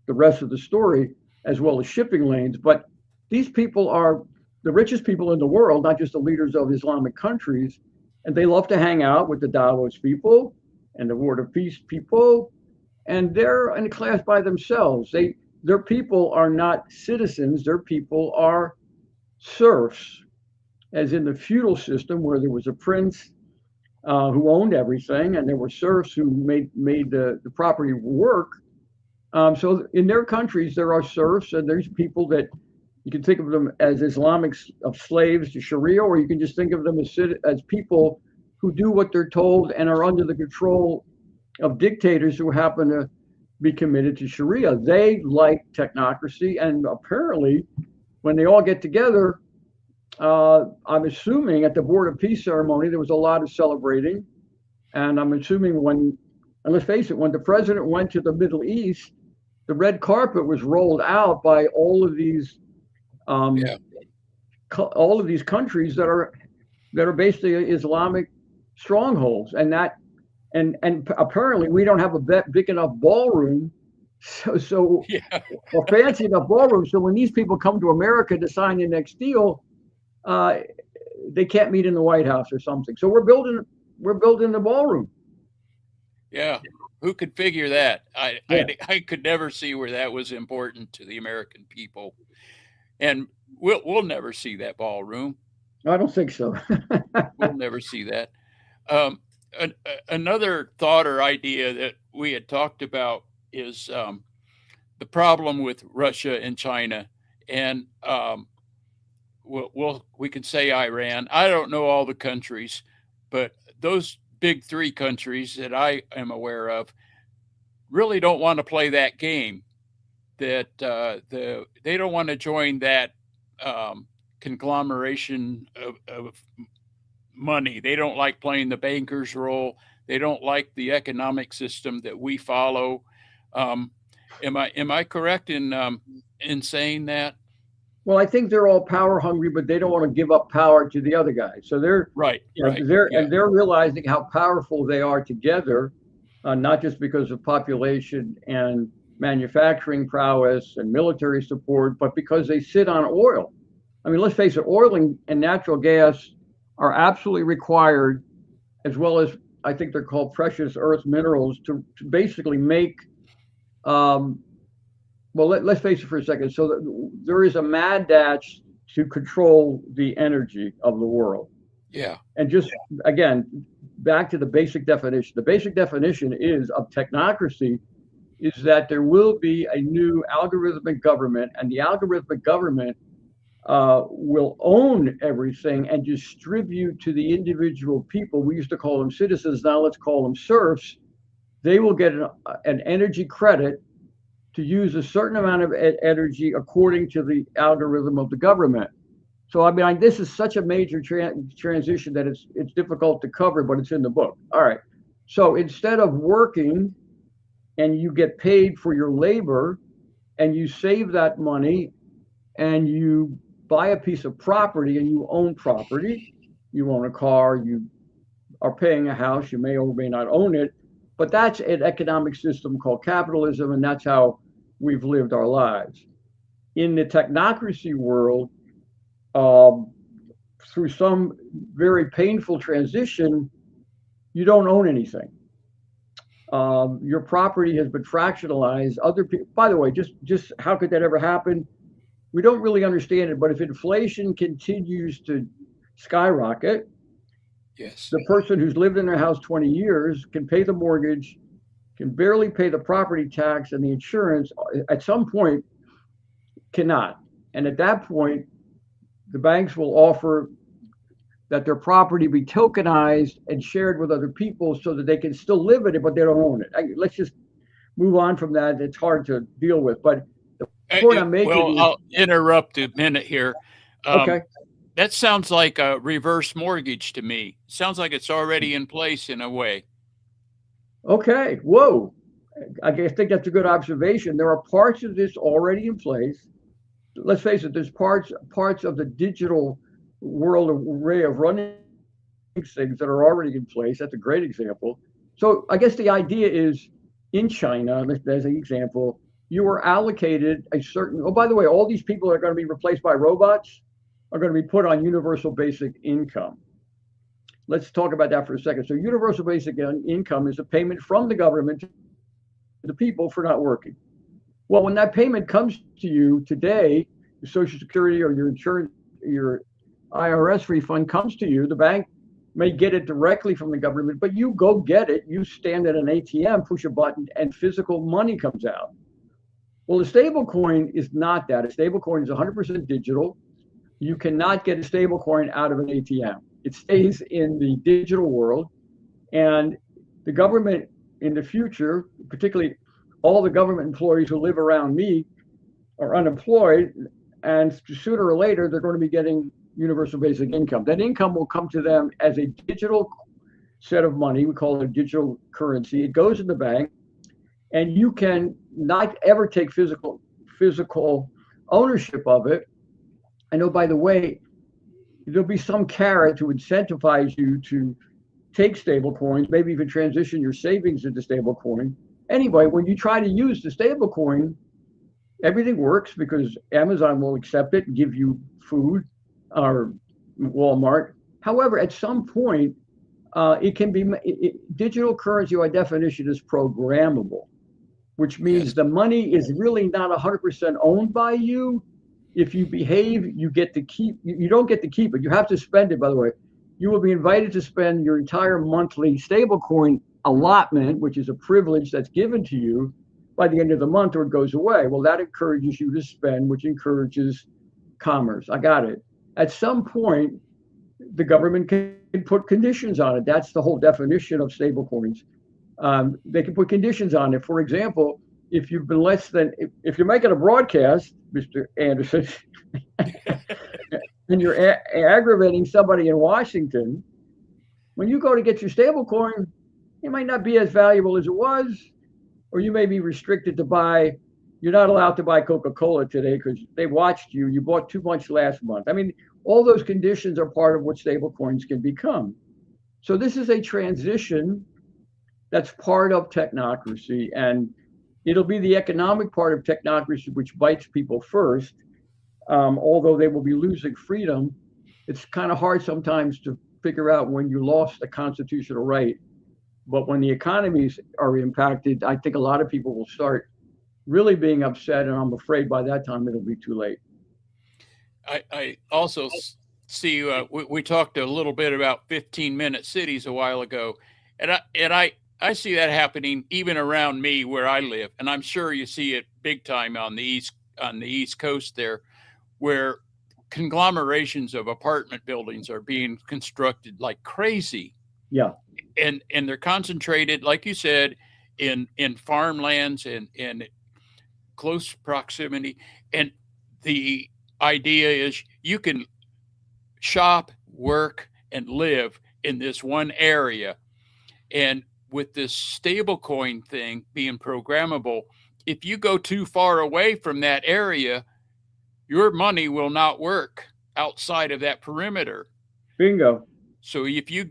the rest of the story, as well as shipping lanes. But these people are the richest people in the world, not just the leaders of Islamic countries, and they love to hang out with the Davos people and the Board of Peace people, and they're in a class by themselves. Their people are not citizens. Their people are serfs, as in the feudal system where there was a prince who owned everything, and there were serfs who made the property work. So in their countries, there are serfs, and there's people that you can think of them as Islamic slaves to Sharia, or you can just think of them as people who do what they're told and are under the control of dictators who happen to be committed to Sharia. They like technocracy, and apparently when they all get together, I'm assuming at the Board of Peace ceremony, there was a lot of celebrating. And I'm assuming and let's face it, when the president went to the Middle East, the red carpet was rolled out by all of these countries that are basically Islamic strongholds, and apparently we don't have a big enough ballroom, or fancy enough ballroom. So when these people come to America to sign the next deal, they can't meet in the White House or something. So we're building the ballroom. Yeah. Who could figure that? I could never see where that was important to the American people, and we'll never see that ballroom. I don't think so. We'll never see that. Another thought or idea that we had talked about is the problem with Russia and China, and we can say Iran. I don't know all the countries, but those big three countries that I am aware of really don't want to play that game. That they don't want to join that conglomeration of money. They don't like playing the banker's role. They don't like the economic system that we follow. Am I correct in saying that? Well, I think they're all power hungry, but they don't want to give up power to the other guy. So they're right. And they're realizing how powerful they are together, not just because of population and manufacturing prowess and military support, but because they sit on oil. I mean, let's face it, oil and natural gas are absolutely required, as well as I think they're called precious earth minerals, to basically make. Well, let's face it for a second. So there is a mad dash to control the energy of the world. Yeah. And just, again, back to the basic definition. The basic definition of technocracy is that there will be a new algorithmic government, and the algorithmic government will own everything and distribute to the individual people. We used to call them citizens. Now let's call them serfs. They will get an energy credit to use a certain amount of energy according to the algorithm of the government. So I mean, this is such a major transition that it's difficult to cover, but it's in the book. All right. So instead of working and you get paid for your labor and you save that money and you buy a piece of property and you own property, you own a car, you are paying a house, you may or may not own it, but that's an economic system called capitalism, and that's how we've lived our lives. In the technocracy world, through some very painful transition, you don't own anything. Your property has been fractionalized. Other people, by the way, just how could that ever happen? We don't really understand it, but if inflation continues to skyrocket, yes, the person who's lived in their house 20 years can pay the mortgage, can barely pay the property tax and the insurance, at some point cannot. And at that point, the banks will offer that their property be tokenized and shared with other people so that they can still live in it, but they don't own it. Let's just move on from that. It's hard to deal with, but the point I'm making I'll interrupt a minute here. Okay. That sounds like a reverse mortgage to me. Sounds like it's already in place in a way. Okay. Whoa. I think that's a good observation. There are parts of this already in place. Let's face it, there's parts of the digital world array of running things that are already in place. That's a great example. So I guess the idea is in China, as an example, you were allocated a certain, oh, by the way, all these people that are going to be replaced by robots are going to be put on universal basic income. Let's talk about that for a second. So universal basic income is a payment from the government to the people for not working. Well, when that payment comes to you today, your Social Security or your insurance, your IRS refund comes to you, the bank may get it directly from the government, but you go get it. You stand at an ATM, push a button, and physical money comes out. Well, a stable coin is not that. A stable coin is 100% digital. You cannot get a stable coin out of an ATM. It stays in the digital world, and the government in the future, particularly all the government employees who live around me, are unemployed, and sooner or later they're going to be getting universal basic income. That income will come to them as a digital set of money. We call it a digital currency. It goes in the bank, and you can not ever take physical ownership of it. I know, by the way, there'll be some carrot to incentivize you to take stable coins, maybe even transition your savings into stable coin. Anyway, when you try to use the stable coin, everything works because Amazon will accept it and give you food, or Walmart. However, at some point, it can be digital currency by definition is programmable, which means the money is really not 100% owned by you. If you behave, you get to keep. You don't get to keep it. You have to spend it. By the way, you will be invited to spend your entire monthly stablecoin allotment, which is a privilege that's given to you, by the end of the month, or it goes away. Well, that encourages you to spend, which encourages commerce. I got it. At some point, the government can put conditions on it. That's the whole definition of stablecoins. They can put conditions on it. For example, if you've been if you're making a broadcast, Mr. Anderson, and you're aggravating somebody in Washington, when you go to get your stable coin, it might not be as valuable as it was, or you may be restricted to buy. You're not allowed to buy Coca-Cola today because they watched you. You bought too much last month. I mean, all those conditions are part of what stable coins can become. So this is a transition that's part of technocracy, and it'll be the economic part of technocracy which bites people first. Although they will be losing freedom, it's kind of hard sometimes to figure out when you lost a constitutional right. But when the economies are impacted, I think a lot of people will start really being upset, and I'm afraid by that time it'll be too late. I also see we talked a little bit about 15-minute cities a while ago, and I see that happening even around me where I live, and I'm sure you see it big time on the East Coast there, where conglomerations of apartment buildings are being constructed like crazy. Yeah. And they're concentrated, like you said, in farmlands and close proximity. And the idea is you can shop, work, and live in this one area. And with this stablecoin thing being programmable, if you go too far away from that area, your money will not work outside of that perimeter. Bingo. So if you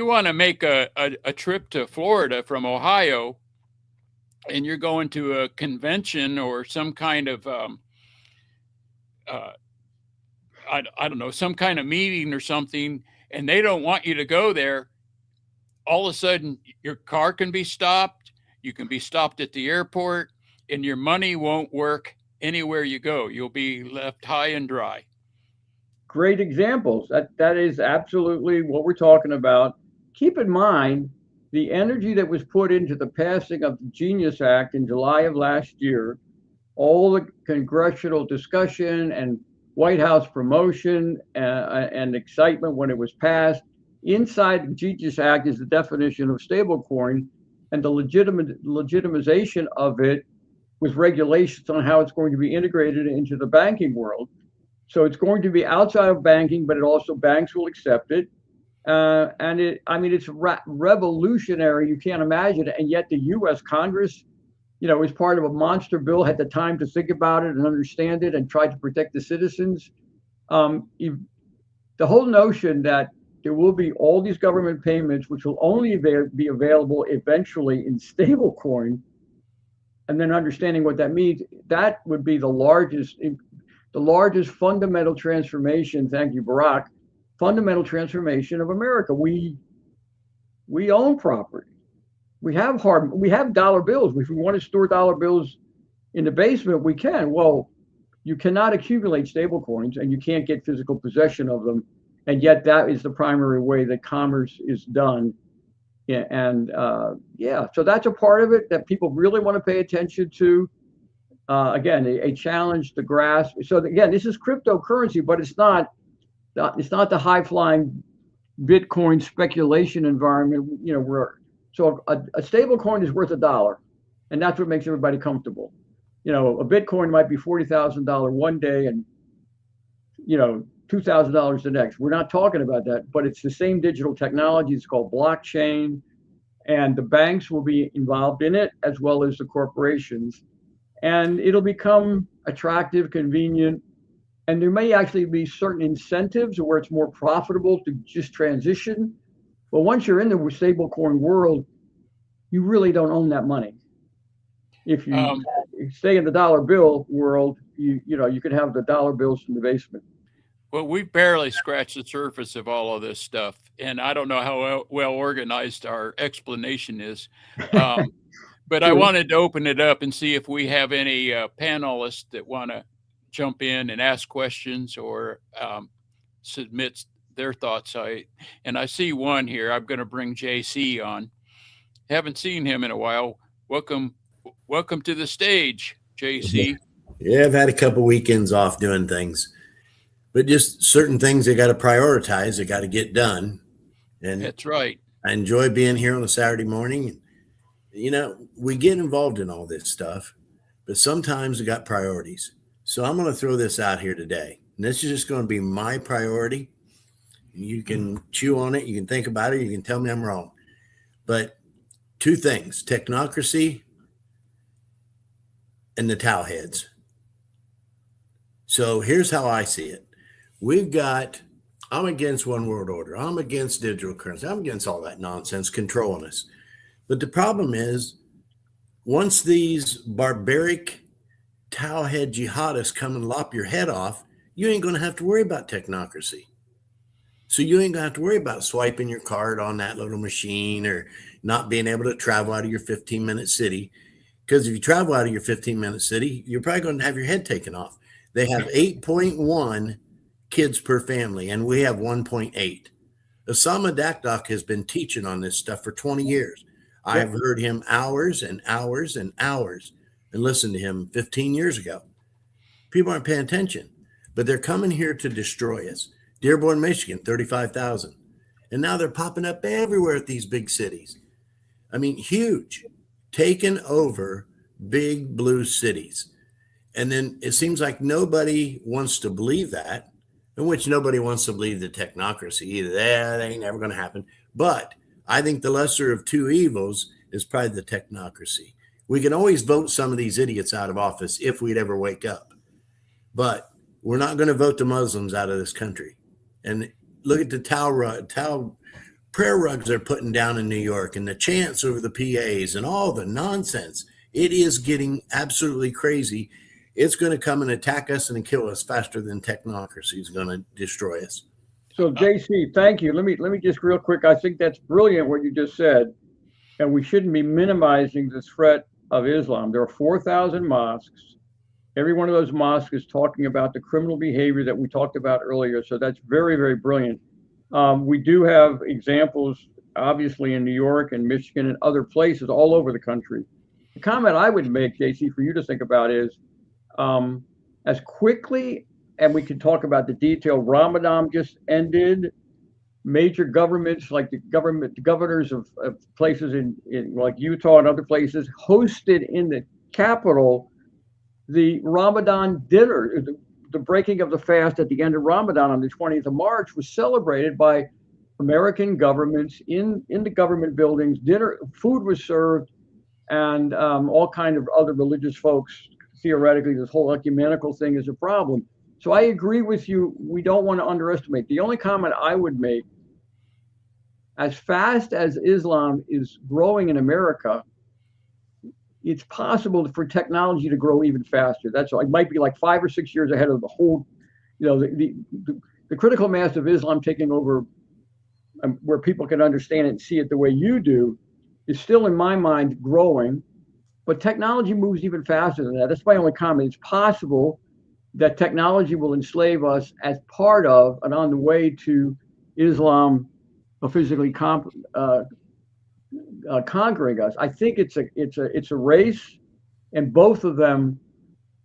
want to make a trip to Florida from Ohio, and you're going to a convention or some kind of I don't know, some kind of meeting or something, and they don't want you to go there, all of a sudden your car can be stopped, you can be stopped at the airport, and your money won't work anywhere you go. You'll be left high and dry. Great examples. That is absolutely what we're talking about. Keep in mind the energy that was put into the passing of the Genius Act in July of last year, all the congressional discussion and White House promotion and excitement when it was passed. Inside the Genius Act is the definition of stablecoin, and the legitimization of it with regulations on how it's going to be integrated into the banking world. So it's going to be outside of banking, but banks will accept it. And it's revolutionary. You can't imagine it. And yet the U.S. Congress, as part of a monster bill, had the time to think about it and understand it and try to protect the citizens. The whole notion that there will be all these government payments, which will only be available eventually in stablecoin, and then understanding what that means, that would be the largest fundamental transformation. Thank you, Barack. Fundamental transformation of America. We own property. We have dollar bills. If we want to store dollar bills in the basement, we can. Well, you cannot accumulate stable coins, and you can't get physical possession of them. And yet that is the primary way that commerce is done. So that's a part of it that people really want to pay attention to. Again, a challenge to grasp. So again, this is cryptocurrency, but it's not the high-flying Bitcoin speculation environment. So a stable coin is worth $1, and that's what makes everybody comfortable. A Bitcoin might be $40,000 one day and $2,000 the next. We're not talking about that, but it's the same digital technology. It's called blockchain, and the banks will be involved in it as well as the corporations. And it'll become attractive, convenient, and there may actually be certain incentives where it's more profitable to just transition. But once you're in the stablecoin world, you really don't own that money. If you stay in the dollar bill world, you could have the dollar bills in the basement. Well, we've barely scratched the surface of all of this stuff, and I don't know how well organized our explanation is. But I wanted to open it up and see if we have any panelists that want to jump in and ask questions or submit their thoughts. I see one here. I'm going to bring JC on. Haven't seen him in a while. Welcome to the stage, JC. Yeah, I've had a couple weekends off doing things, but just certain things they got to prioritize. They got to get done. And that's right. I enjoy being here on a Saturday morning. We get involved in all this stuff, but sometimes we got priorities. So I'm going to throw this out here today. And this is just going to be my priority. You can chew on it. You can think about it. You can tell me I'm wrong. But two things, technocracy and the towel heads. So here's how I see it. I'm against one world order. I'm against digital currency. I'm against all that nonsense controlling us. But the problem is, once these barbaric towelhead jihadists come and lop your head off, you ain't going to have to worry about technocracy. So you ain't going to have to worry about swiping your card on that little machine or not being able to travel out of your 15-minute city. Because if you travel out of your 15-minute city, you're probably going to have your head taken off. They have 8.1 kids per family, and we have 1.8. Osama Dakdak has been teaching on this stuff for 20 years. I have heard him hours and hours and hours and listened to him 15 years ago. People aren't paying attention, but they're coming here to destroy us. Dearborn, Michigan, 35,000. And now they're popping up everywhere at these big cities. I mean, huge, taken over big blue cities. And then it seems like nobody wants to believe that, in which nobody wants to believe the technocracy either. That ain't never going to happen. But I think the lesser of two evils is probably the technocracy. We can always vote some of these idiots out of office if we'd ever wake up. But we're not going to vote the Muslims out of this country. And look at the towel prayer rugs they're putting down in New York and the chants over the PAs and all the nonsense. It is getting absolutely crazy. It's going to come and attack us and kill us faster than technocracy is going to destroy us. So JC, thank you. Let me just real quick. I think that's brilliant what you just said. And we shouldn't be minimizing the threat of Islam. There are 4,000 mosques. Every one of those mosques is talking about the criminal behavior that we talked about earlier. So that's very, very brilliant. We do have examples, obviously, in New York and Michigan and other places all over the country. The comment I would make, JC, for you to think about is, as quickly, and we can talk about the detail, Ramadan just ended. Major governments like the governors of places in like Utah and other places hosted in the capital the Ramadan dinner. The breaking of the fast at the end of Ramadan on the 20th of March was celebrated by American governments in the government buildings. Food was served, and all kind of other religious folks. Theoretically, this whole ecumenical thing is a problem. So I agree with you. We don't want to underestimate. The only comment I would make, as fast as Islam is growing in America, it's possible for technology to grow even faster. That's all. It might be like 5 or 6 years ahead of the whole, the critical mass of Islam taking over, where people can understand it and see it the way you do, is still in my mind growing. But technology moves even faster than that. That's my only comment. It's possible that technology will enslave us as part of and on the way to Islam physically conquering us. I think it's a race, and both of them,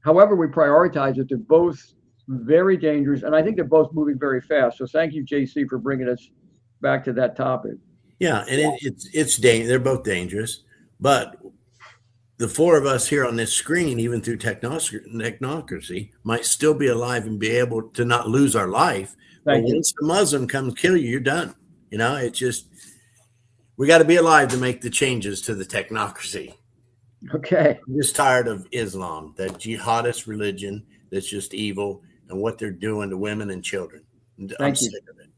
however we prioritize it, they're both very dangerous, and I think they're both moving very fast. So thank you, JC, for bringing us back to that topic. Yeah, and it's they're both dangerous, but the four of us here on this screen, even through technocracy, might still be alive and be able to not lose our life. But once the Muslim comes kill you, you're done. It's just, we got to be alive to make the changes to the technocracy. Okay. I'm just tired of Islam, that jihadist religion that's just evil, and what they're doing to women and children. I'm sick of it.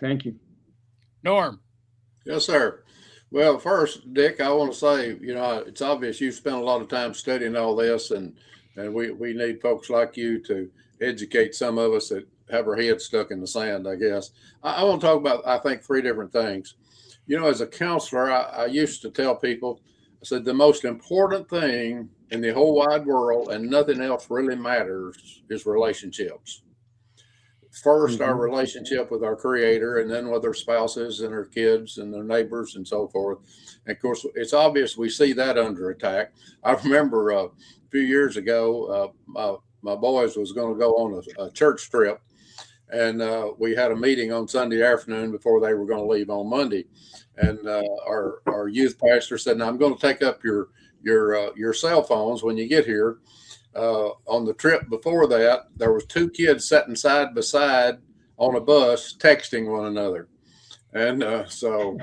Thank you. Norm. Yes, sir. Well, first, Dick, I want to say, it's obvious you've spent a lot of time studying all this, and we need folks like you to educate some of us that have our heads stuck in the sand, I guess. I want to talk about, I think, 3 different things. As a counselor, I used to tell people, I said, the most important thing in the whole wide world, and nothing else really matters, is relationships. First, our relationship with our Creator, and then with our spouses and our kids and their neighbors and so forth. And of course, it's obvious we see that under attack. I remember a few years ago, my boys was going to go on a church trip, and we had a meeting on Sunday afternoon before they were going to leave on Monday. And our youth pastor said, "Now I'm going to take up your cell phones when you get here." on the trip before that, there was 2 kids sitting side by side on a bus texting one another. And so,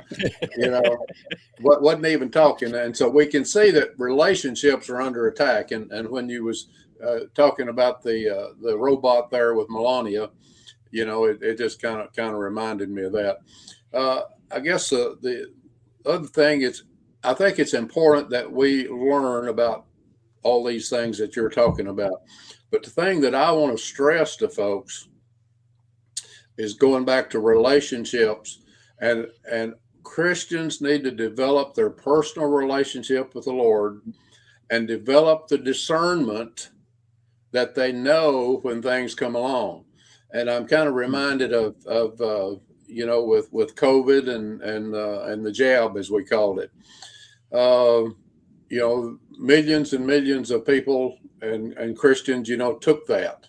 wasn't even talking. And so we can see that relationships are under attack. And when you was talking about the robot there with Melania, it just kind of reminded me of that. I guess the other thing is, I think it's important that we learn about all these things that you're talking about. But the thing that I want to stress to folks is going back to relationships, and Christians need to develop their personal relationship with the Lord and develop the discernment that they know when things come along. And I'm kind of reminded of with COVID and the jab, as we called it. Millions and millions of people and Christians, took that.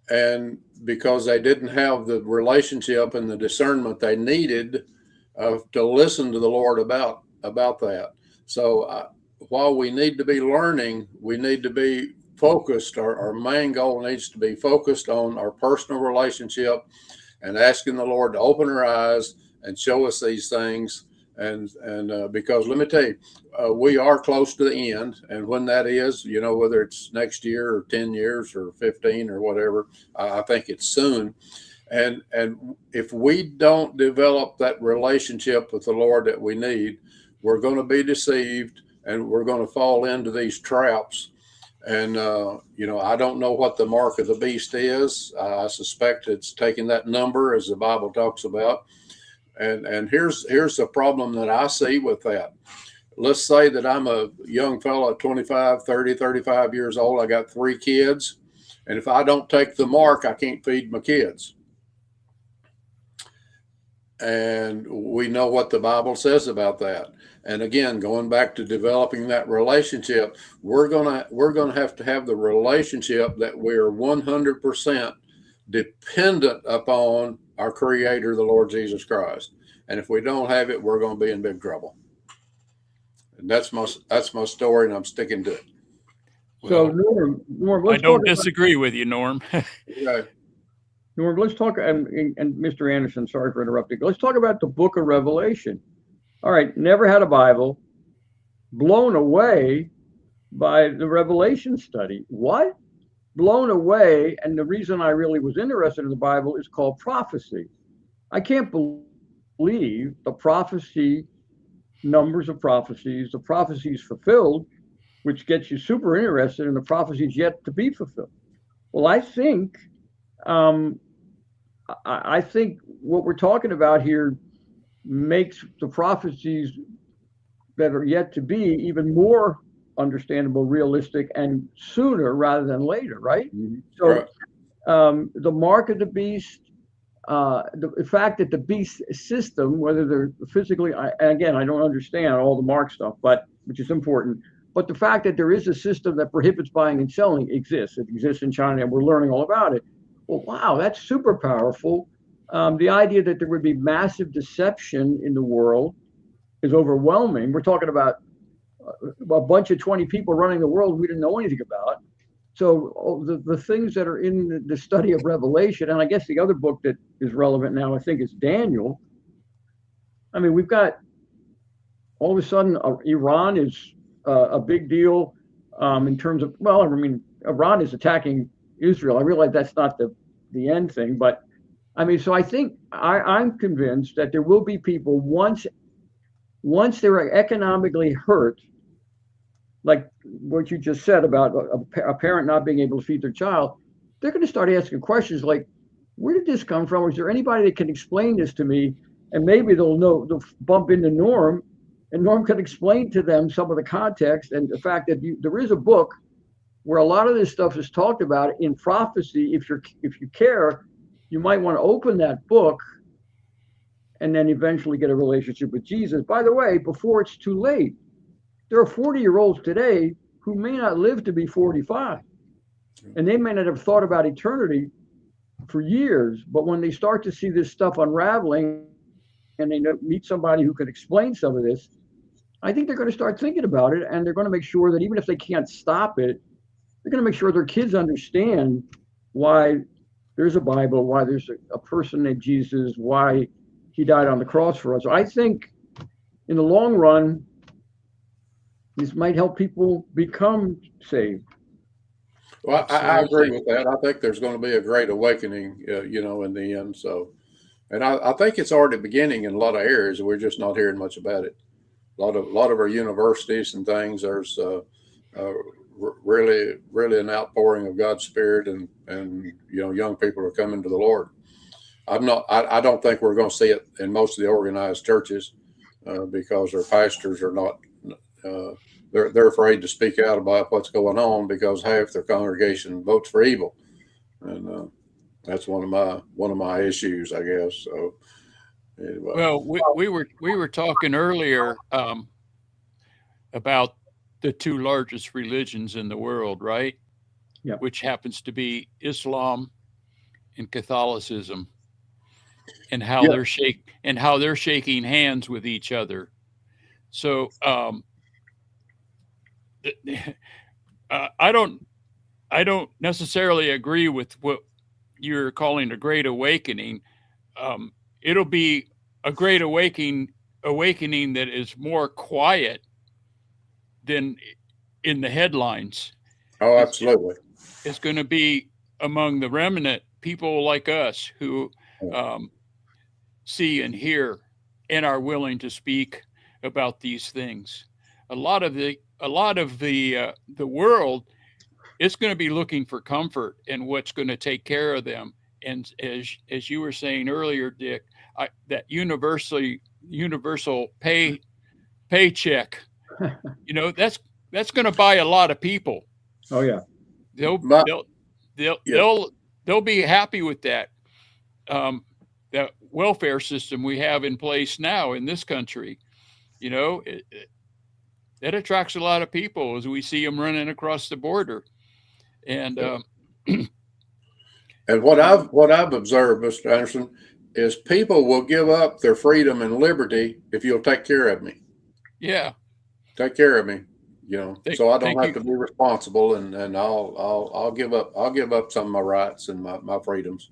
And because they didn't have the relationship and the discernment they needed to listen to the Lord about that. So while we need to be learning, we need to be focused. Our main goal needs to be focused on our personal relationship and asking the Lord to open our eyes and show us these things. And because let me tell you, we are close to the end. And when that is, whether it's next year or 10 years or 15 or whatever, I think it's soon. And if we don't develop that relationship with the Lord that we need, we're going to be deceived and we're going to fall into these traps. And, I don't know what the mark of the beast is. I suspect it's taking that number, as the Bible talks about. And here's the problem that I see with that. Let's say that I'm a young fellow, 25, 30, 35 years old. I got 3 kids. And if I don't take the mark, I can't feed my kids. And we know what the Bible says about that. And again, going back to developing that relationship, we're gonna have to have the relationship that we're 100% dependent upon our Creator, the Lord Jesus Christ. And if we don't have it, we're going to be in big trouble. And that's my story, and I'm sticking to it. So Norm, I don't disagree with you, Norm. Okay. Norm, let's talk, and Mr. Anderson, sorry for interrupting. Let's talk about the book of Revelation. All right, never had a Bible, blown away by the Revelation study. What? Blown away, and the reason I really was interested in the Bible is called prophecy. I can't believe the prophecy, numbers of prophecies, the prophecies fulfilled, which gets you super interested in the prophecies yet to be fulfilled. Well, I think what we're talking about here makes the prophecies that are yet to be even more understandable, realistic, and sooner rather than later, right? Mm-hmm. So the mark of the beast, the fact that the beast system, whether they're physically, again, I don't understand all the mark stuff, which is important, but the fact that there is a system that prohibits buying and selling exists. It exists in China, and we're learning all about it. Well, wow, that's super powerful. The idea that there would be massive deception in the world is overwhelming. We're talking about a bunch of 20 people running the world we didn't know anything about. So the things that are in the study of Revelation, and I guess the other book that is relevant now, I think, is Daniel. I mean, we've got all of a sudden Iran is a big deal in terms of, well, I mean, Iran is attacking Israel. I realize that's not the end thing, but I mean, so I think I'm convinced that there will be people once they're economically hurt, like what you just said about a parent not being able to feed their child, they're going to start asking questions like, where did this come from? Is there anybody that can explain this to me? And maybe they'll bump into Norm, and Norm can explain to them some of the context and the fact that there is a book where a lot of this stuff is talked about in prophecy. If you care, you might want to open that book and then eventually get a relationship with Jesus. By the way, before it's too late, there are 40-year-olds today who may not live to be 45, and they may not have thought about eternity for years, but when they start to see this stuff unraveling and they meet somebody who can explain some of this, I think they're going to start thinking about it, and they're going to make sure that even if they can't stop it, they're going to make sure their kids understand why there's a Bible, why there's a person named Jesus, why he died on the cross for us. So I think in the long run, this might help people become saved. Well, I agree with that. I think there's going to be a great awakening, in the end. So, and I think it's already beginning in a lot of areas. We're just not hearing much about it. A lot of our universities and things, there's really an outpouring of God's Spirit, and young people are coming to the Lord. I don't think we're going to see it in most of the organized churches because their pastors are not. They're afraid to speak out about what's going on because half their congregation votes for evil, and that's one of my issues, I guess. So, anyway. Well, we were talking earlier about the two largest religions in the world, right? Yeah. Which happens to be Islam and Catholicism, and how they're shaking hands with each other. So I don't necessarily agree with what you're calling a great awakening. It'll be a great awakening that is more quiet than in the headlines. Oh, absolutely. It's going to be among the remnant, people like us who see and hear and are willing to speak about these things. A lot of the world is going to be looking for comfort and what's going to take care of them. And as you were saying earlier, Dick, that universal paycheck, that's going to buy a lot of people. Oh yeah, they'll be happy with that. That welfare system we have in place now in this country, that attracts a lot of people as we see them running across the border. And and what I've observed, Mr. Anderson, is people will give up their freedom and liberty if you'll take care of me. Yeah, take care of me. So I don't have to be responsible, and I'll give up some of my rights and my freedoms.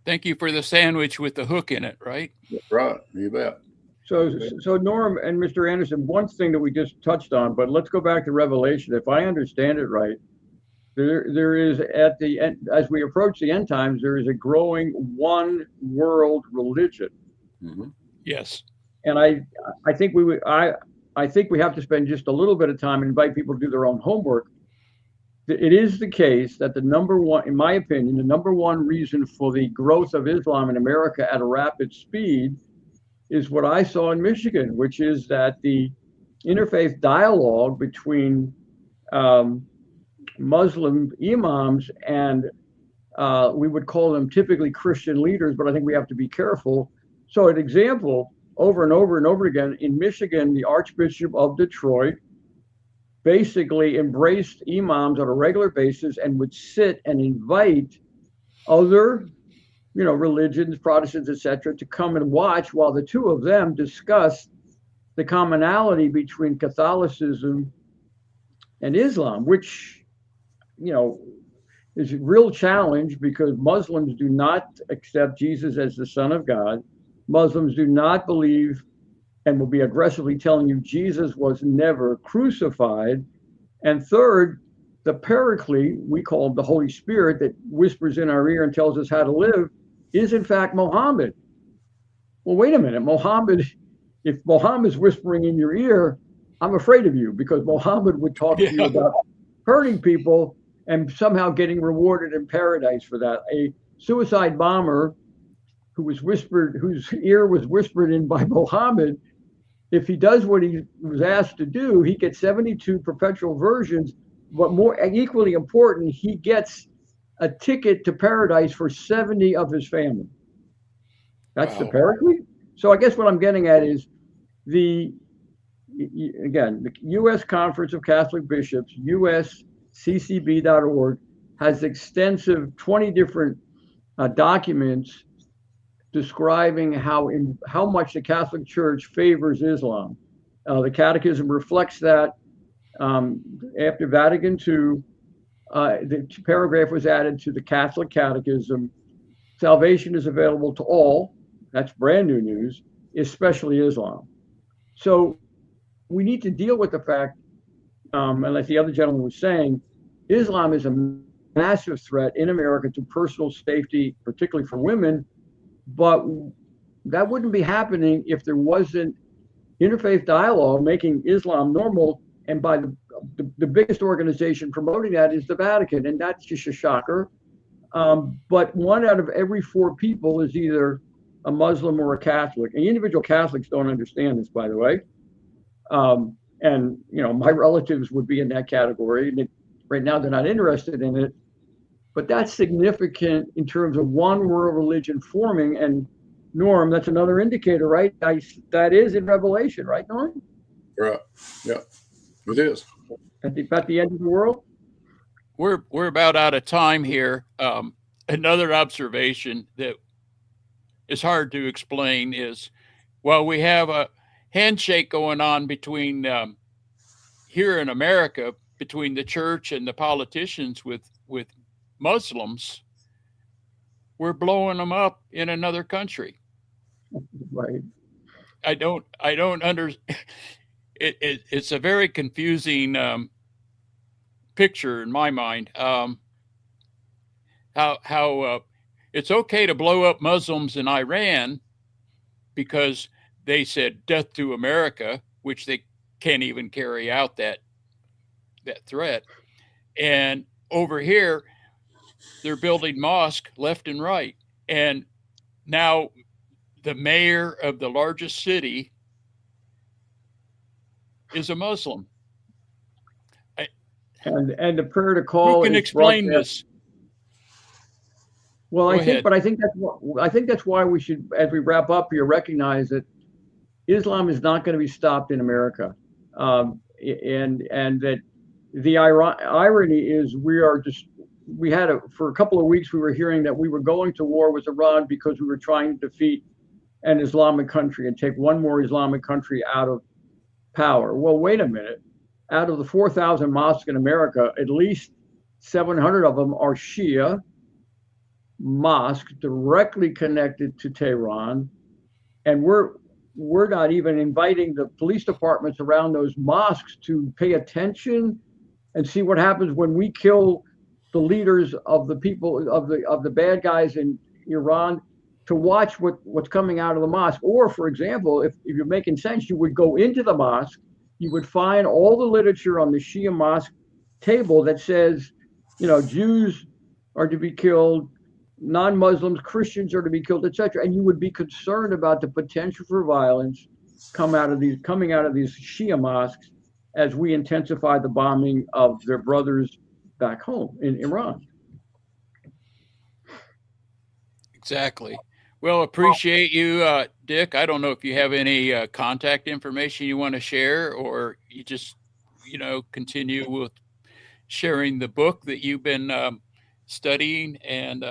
Thank you for the sandwich with the hook in it, right? Right, you bet. So Norm and Mr. Anderson, one thing that we just touched on, but let's go back to Revelation. If I understand it right, there is at the end, as we approach the end times, there is a growing one world religion. Mm-hmm. Yes. And I think I think we have to spend just a little bit of time and invite people to do their own homework. It is the case that the number one, in my opinion, the number one reason for the growth of Islam in America at a rapid speed is what I saw in Michigan, which is that the interfaith dialogue between Muslim imams and we would call them typically Christian leaders, but I think we have to be careful. So an example, over and over and over again, in Michigan, the Archbishop of Detroit basically embraced imams on a regular basis and would sit and invite other religions, Protestants, etc., to come and watch while the two of them discuss the commonality between Catholicism and Islam, which, is a real challenge because Muslims do not accept Jesus as the Son of God. Muslims do not believe and will be aggressively telling you Jesus was never crucified. And third, the Paraclete, we call him the Holy Spirit, that whispers in our ear and tells us how to live, is in fact Muhammad. Well, wait a minute, if Muhammad's whispering in your ear, I'm afraid of you, because Muhammad would talk to you about hurting people and somehow getting rewarded in paradise for that. A suicide bomber whose ear was whispered in by Muhammad, if he does what he was asked to do, he gets 72 perpetual versions, but more equally important, he gets a ticket to paradise for 70 of his family. That's the Paraclete. So I guess what I'm getting at is the U.S. Conference of Catholic Bishops, usccb.org, has extensive 20 different documents describing how much the Catholic Church favors Islam. The Catechism reflects that. After Vatican II, the paragraph was added to the Catholic Catechism. Salvation is available to all. That's brand new news, especially Islam. So we need to deal with the fact, and like the other gentleman was saying, Islam is a massive threat in America to personal safety, particularly for women. But that wouldn't be happening if there wasn't interfaith dialogue making Islam normal. And by the biggest organization promoting that is the Vatican. And that's just a shocker. But 1 out of every 4 people is either a Muslim or a Catholic. And individual Catholics don't understand this, by the way. And, you know, my relatives would be in that category. Right now, they're not interested in it. But that's significant in terms of one world religion forming. And Norm, that's another indicator, right? That is in Revelation, right, Norm? Right. Yeah, it is. At the end of the world? We're about out of time here. Another observation that is hard to explain is, while we have a handshake going on between here in America, between the church and the politicians with Muslims, we're blowing them up in another country. Right. I don't understand. It's a very confusing picture in my mind. How it's okay to blow up Muslims in Iran because they said death to America, which they can't even carry out that threat. And over here, they're building mosques left and right. And now the mayor of the largest city is a Muslim. And the prayer to call. Who can explain this? Well, I think that's why we should, as we wrap up here, recognize that Islam is not going to be stopped in America, and that the irony is for a couple of weeks we were hearing that we were going to war with Iran because we were trying to defeat an Islamic country and take one more Islamic country out of power. Well, wait a minute. Out of the 4,000 mosques in America, at least 700 of them are Shia mosques directly connected to Tehran. And we're not even inviting the police departments around those mosques to pay attention and see what happens when we kill the leaders of the people of the bad guys in Iran, to watch what's coming out of the mosque. Or, for example, if you're making sense, you would go into the mosque, you would find all the literature on the Shia mosque table that says, you know, Jews are to be killed, non-Muslims, Christians are to be killed, etc. And you would be concerned about the potential for violence coming out of these Shia mosques as we intensify the bombing of their brothers back home in Iran. Exactly. Well, appreciate you, Dick. I don't know if you have any contact information you want to share, or you just, continue with sharing the book that you've been studying. And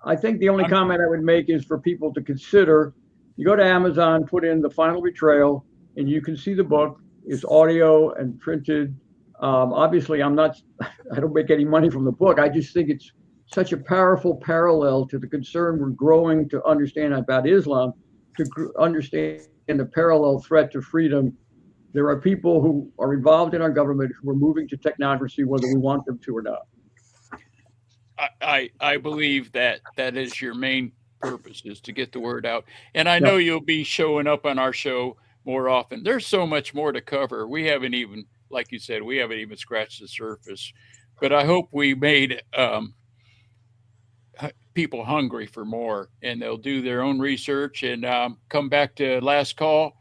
I think the only comment I would make is for people to consider, you go to Amazon, put in The Final Betrayal, and you can see the book. It's audio and printed. Obviously, I don't make any money from the book. I just think it's such a powerful parallel to the concern we're growing to understand about Islam, to understand the parallel threat to freedom. There are people who are involved in our government who are moving to technocracy, whether we want them to or not. I believe that is your main purpose, is to get the word out. And I know you'll be showing up on our show more often. There's so much more to cover. We haven't even, like you said, scratched the surface. But I hope we made people hungry for more, and they'll do their own research and come back to Last Call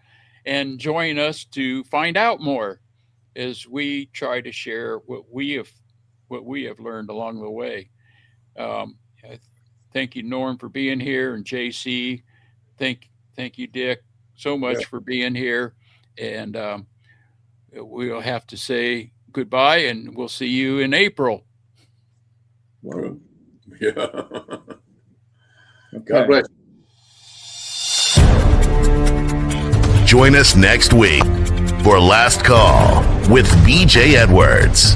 and join us to find out more as we try to share what we have learned along the way. Thank you, Norm, for being here, and JC. Thank you, Dick, so much for being here. And we'll have to say goodbye, and we'll see you in April. Wow. Yeah. Okay. God bless. Join us next week for Last Call with BJ Edwards.